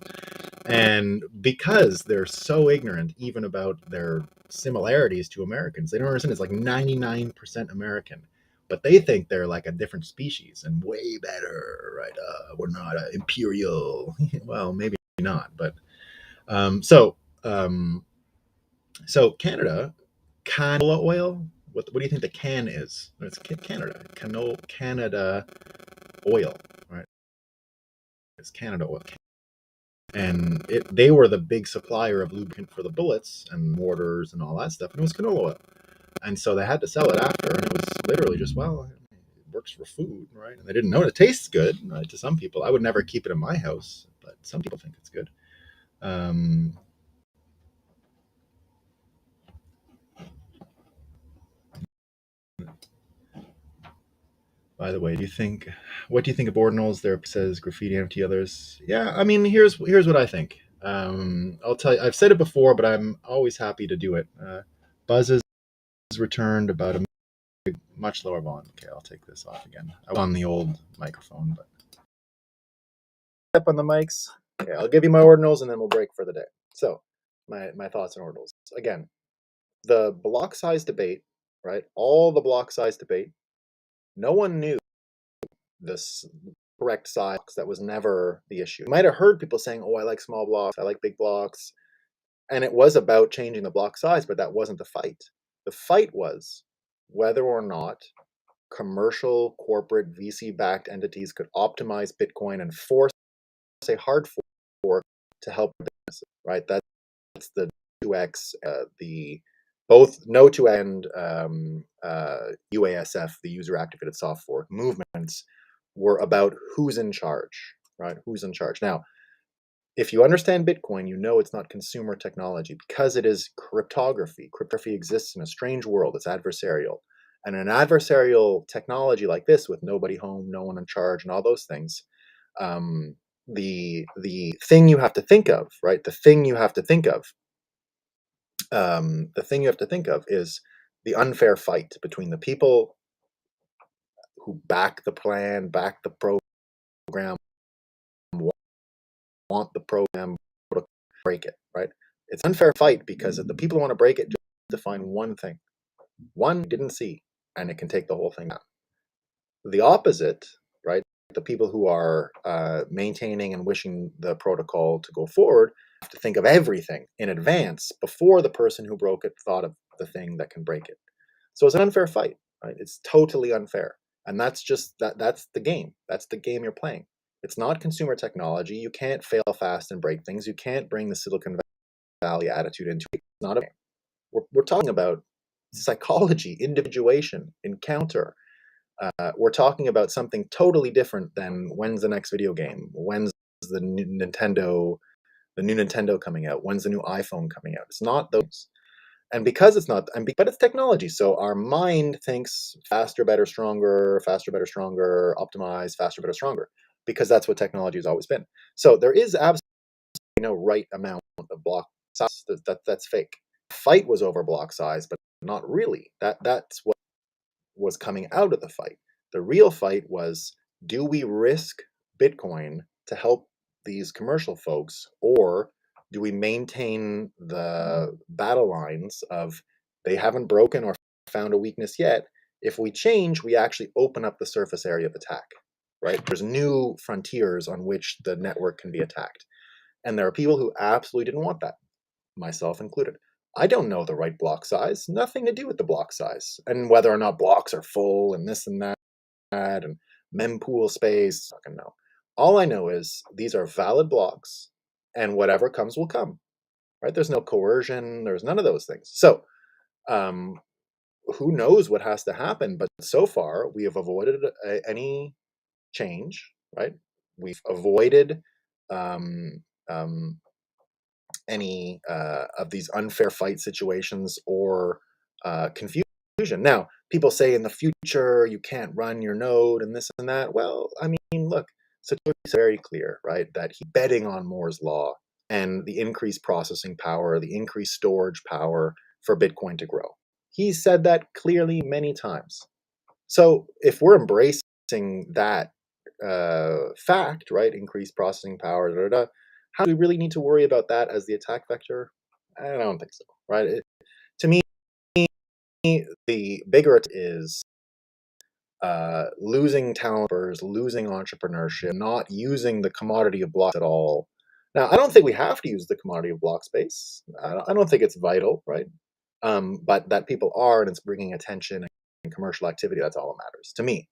[SPEAKER 1] And because they're so ignorant, even about their similarities to Americans, they don't understand it's like 99% American, but they think they're like a different species and way better, right? We're not imperial. Well, maybe not, but so Canada, canola oil. What do you think the can is? It's Canada. Canada oil, right? It's Canada oil. And they were the big supplier of lubricant for the bullets and mortars and all that stuff. And it was canola oil. And so they had to sell it after. And it was literally just, well, it works for food, right? And they didn't know it. It tastes good, right? To some people. I would never keep it in my house, but some people think it's good. By the way, what do you think of Ordinals? There says graffiti empty others. Yeah, I mean, here's what I think. I'll tell you, I've said it before, but I'm always happy to do it. Buzz has returned about a much lower volume. Okay, I'll take this off again. I was on the old microphone, but up on the mics. Okay, I'll give you my Ordinals and then we'll break for the day. So, my thoughts on Ordinals. Again, the block size debate, right? All the block size debate. No one knew this correct size. That was never the issue. You might have heard people saying, oh, I like small blocks, I like big blocks. And it was about changing the block size, but that wasn't the fight. The fight was whether or not
[SPEAKER 2] commercial, corporate, VC-backed entities could optimize Bitcoin and force a hard fork to help businesses, right? That's the 2x, the both No2 and UASF, the user activated soft fork movements, were about who's in charge, right? Who's in charge. Now, if you understand Bitcoin, you know it's not consumer technology because it is cryptography. Cryptography exists in a strange world. It's adversarial. And an adversarial technology like this, with nobody home, no one in charge, and all those things, the thing you have to think of, right? The thing you have to think of is the unfair fight between the people who back the plan, back the program, want the program to break it, right? It's an unfair fight because the people who want to break it just define one thing. One didn't see, and it can take the whole thing down. The opposite, right? The people who are maintaining and wishing the protocol to go forward have to think of everything in advance before the person who broke it thought of the thing that can break it. So it's an unfair fight, right? It's totally unfair. And that's just that's the game. That's the game you're playing. It's not consumer technology. You can't fail fast and break things. You can't bring the Silicon Valley attitude into it. It's not a game. We're talking about psychology, individuation, encounter. We're talking about something totally different than when's the next video game, when's the new Nintendo coming out, when's the new iPhone coming out. It's not those. And because it's not, but it's technology. So our mind thinks faster, better, stronger, optimize, faster, better, stronger, because that's what technology has always been. So there is absolutely no right amount of block size. That's fake. Fight was over block size, but not really. That's what was coming out of the fight. The real fight was, do we risk Bitcoin to help these commercial folks, or do we maintain the battle lines of they haven't broken or found a weakness yet? If we change, we actually open up the surface area of attack, right? There's new frontiers on which the network can be attacked. And there are people who absolutely didn't want that, myself included. I don't know the right block size, nothing to do with the block size, and whether or not blocks are full and this and that and mempool space, I don't know. All I know is these are valid blocks, and whatever comes will come, right? There's no coercion, there's none of those things. So who knows what has to happen, but so far we have avoided any change, right? We've avoided any of these unfair fight situations or confusion. Now, people say in the future you can't run your node and this and that. Well, I mean, look, Satoshi is very clear, right, that he's betting on Moore's law and the increased processing power, the increased storage power for Bitcoin to grow. He said that clearly many times. So if we're embracing that fact, right, increased processing power, how do we really need to worry about that as the attack vector? I don't think so, right? To me, the bigger it is losing talent, losing entrepreneurship, not using the commodity of blocks at all. Now, I don't think we have to use the commodity of block space. I don't think it's vital, right? But that people are, and it's bringing attention and commercial activity, that's all that matters to me.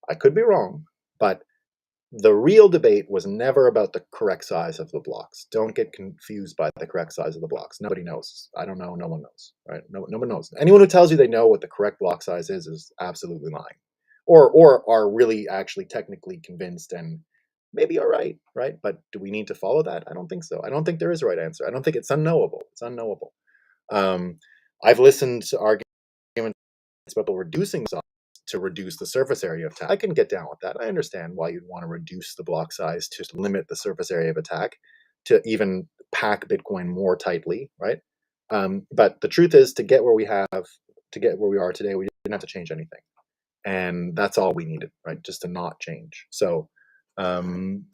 [SPEAKER 2] I could be wrong, but the real debate was never about the correct size of the blocks. Don't get confused by the correct size of the blocks. Nobody knows. I don't know. No one knows, right? No one knows. Anyone who tells you they know what the correct block size is absolutely lying, or are really actually technically convinced and maybe are right? But do we need to follow that? I don't think so. I don't think there is a right answer. I don't think it's unknowable. It's unknowable. I've listened to arguments about reducing size to reduce the surface area of attack. I can get down with that. I understand why you'd want to reduce the block size to limit the surface area of attack, to even pack Bitcoin more tightly, right? But the truth is, to get where we are today, we didn't have to change anything, and that's all we needed, right? Just to not change. So, someone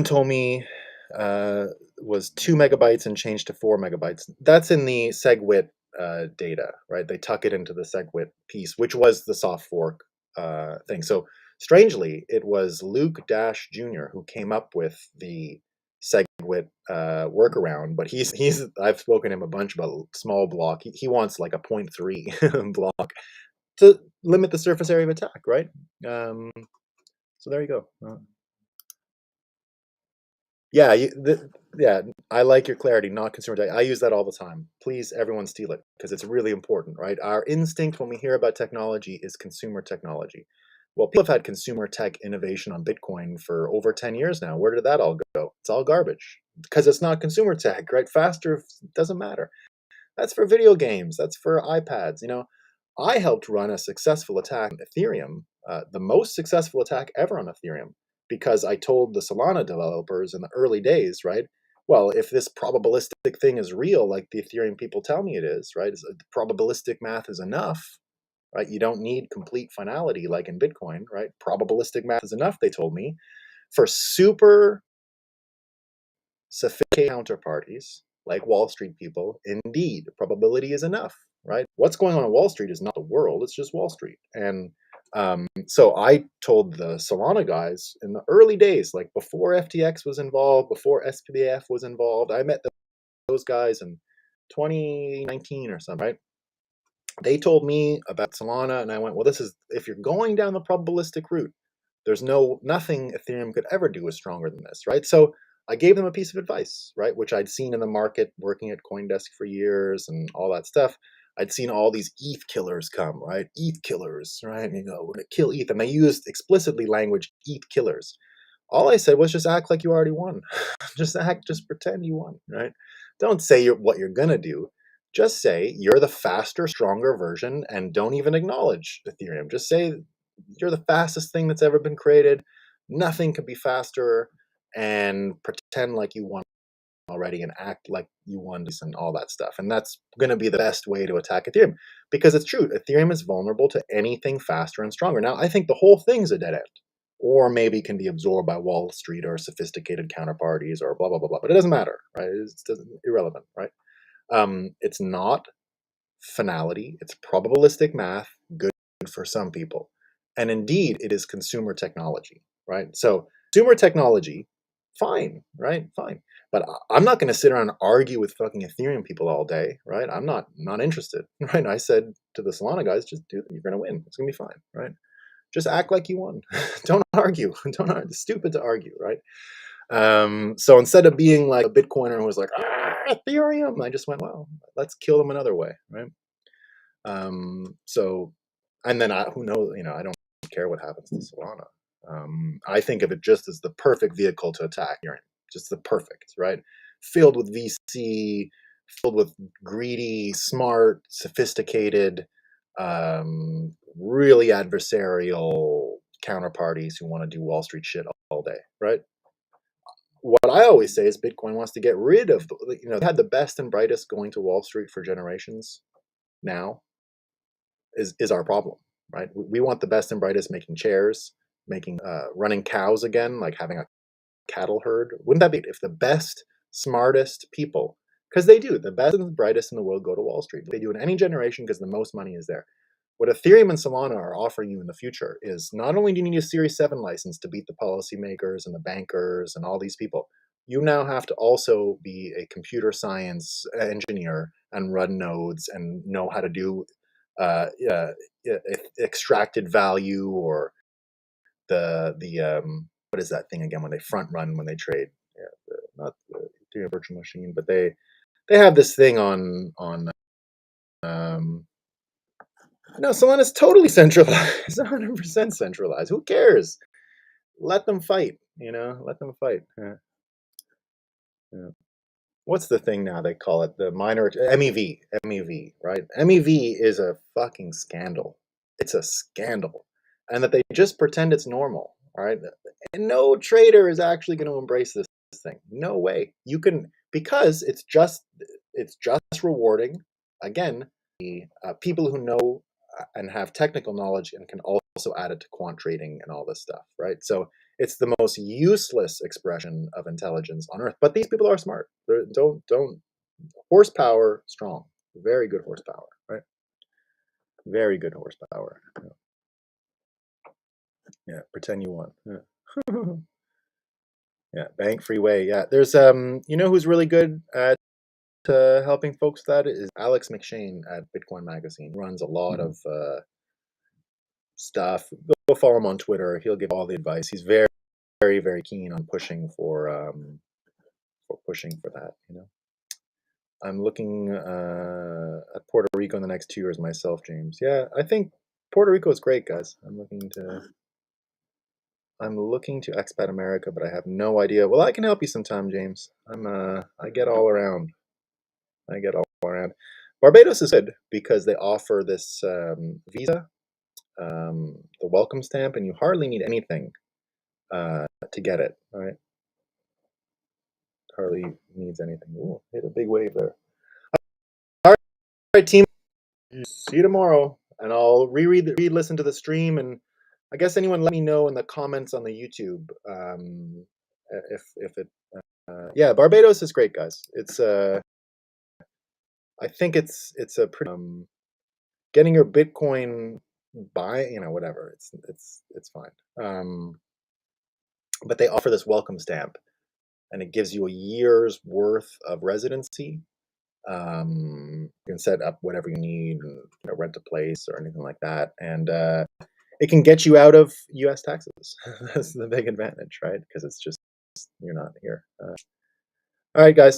[SPEAKER 2] told me was 2 megabytes and changed to 4 megabytes. That's in the SegWit data, right? They tuck it into the SegWit piece, which was the soft fork thing. So strangely, it was Luke Dash Jr. who came up with the SegWit bandwidth workaround, but I've spoken to him a bunch about small block. He wants like a 0.3 block to limit the surface area of attack, right? So there you go. Yeah, yeah. I like your clarity, not consumer tech. I use that all the time. Please, everyone, steal it because it's really important, right? Our instinct when we hear about technology is consumer technology. Well, people have had consumer tech innovation on Bitcoin for over 10 years now. Where did that all go? It's all garbage because it's not consumer tech, right? Faster doesn't matter. That's for video games. That's for iPads. I helped run a successful attack on Ethereum, the most successful attack ever on Ethereum, because I told the Solana developers in the early days, right? Well, if this probabilistic thing is real, like the Ethereum people tell me it is, right? Probabilistic math is enough, right? You don't need complete finality like in Bitcoin, right? Probabilistic math is enough, they told me, for super sophisticated counterparties like Wall Street people. Indeed, probability is enough, right? What's going on Wall Street is not the world, it's just Wall Street. And so I told the Solana guys in the early days, like before FTX was involved, before SPDF was involved, I met those guys in 2019 or something, right? They told me about Solana, and I went, well, if you're going down the probabilistic route, there's nothing Ethereum could ever do is stronger than this, right? So I gave them a piece of advice, right, which I'd seen in the market working at CoinDesk for years and all that stuff. I'd seen all these ETH killers come, right? ETH killers, right? We're gonna kill ETH, and they used explicitly language ETH killers. All I said was just act like you already won. just pretend you won, right? Don't say what you're gonna do. Just say you're the faster, stronger version, and don't even acknowledge Ethereum. Just say you're the fastest thing that's ever been created. Nothing could be faster, and pretend like you won already and act like you won and all that stuff. And that's going to be the best way to attack Ethereum because it's true. Ethereum is vulnerable to anything faster and stronger. Now, I think the whole thing's a dead end, or maybe can be absorbed by Wall Street or sophisticated counterparties or blah, blah, blah, blah. But it doesn't matter, right? It's irrelevant, right? It's not finality. It's probabilistic math, good for some people. And indeed, it is consumer technology, right? So consumer technology, fine, right? Fine. But I'm not going to sit around and argue with fucking Ethereum people all day, right? I'm not interested, right? I said to the Solana guys, just do it. You're going to win. It's going to be fine, right? Just act like you won. Don't argue. Don't argue. It's stupid to argue, right? So instead of being like a Bitcoiner who was like, Ethereum, I just went, well, let's kill them another way, right? So, and then who knows, I don't care what happens to Solana. I think of it just as the perfect vehicle to attack Ethereum, just the perfect, right? Filled with VC, filled with greedy, smart, sophisticated, really adversarial counterparties who want to do Wall Street shit all day, right? What I always say is Bitcoin wants to get rid of, they had the best and brightest going to Wall Street for generations. Now is our problem, right? We want the best and brightest making chairs, making running cows again, like having a cattle herd. Wouldn't that be if the best, smartest people, because they do, the best and the brightest in the world go to Wall Street. They do in any generation because the most money is there. What Ethereum and Solana are offering you in the future is not only do you need a Series 7 license to beat the policymakers and the bankers and all these people, you now have to also be a computer science engineer and run nodes and know how to do uh, uh, extracted value or the what is that thing again when they front run when they trade? Yeah, not the Ethereum virtual machine, but they have this thing on um, no, Solana's totally centralized. It's 100% centralized. Who cares? Let them fight. Let them fight. Yeah. Yeah. What's the thing now? They call it the minor MEV. MEV, right? MEV is a fucking scandal. It's a scandal, and that they just pretend it's normal. All right, and no trader is actually going to embrace this thing. No way. You can because it's just rewarding. Again, the people who know and have technical knowledge and can also add it to quant trading and all this stuff, right? So it's the most useless expression of intelligence on earth. But these people are smart. Don't horsepower strong, very good horsepower, right? Very good horsepower. Yeah, pretend you won. Yeah. Yeah, bank freeway. Yeah, there's you know who's really good at helping folks with that is Alex McShane at Bitcoin Magazine. He runs a lot of stuff. Go follow him on Twitter. He'll give all the advice. He's very, very, very keen on pushing for pushing for that. You know, I'm looking at Puerto Rico in the next 2 years myself, James. Yeah, I think Puerto Rico is great, guys. I'm looking to expat America, but I have no idea. Well, I can help you sometime, James. I get all around. I get all around. Barbados is good because they offer this visa, the welcome stamp, and you hardly need anything to get it. All right, hardly needs anything. Ooh, hit a big wave there. All right, team. See you tomorrow, and I'll re-listen to the stream, and I guess anyone let me know in the comments on the YouTube if it. Yeah, Barbados is great, guys. It's I think it's a pretty getting your Bitcoin buy, you know, whatever. It's fine. But they offer this welcome stamp, and it gives you a year's worth of residency. You can set up whatever you need, and, you know, rent a place or anything like that, and it can get you out of U.S. taxes. That's the big advantage, right? Because it's just you're not here. All right, guys.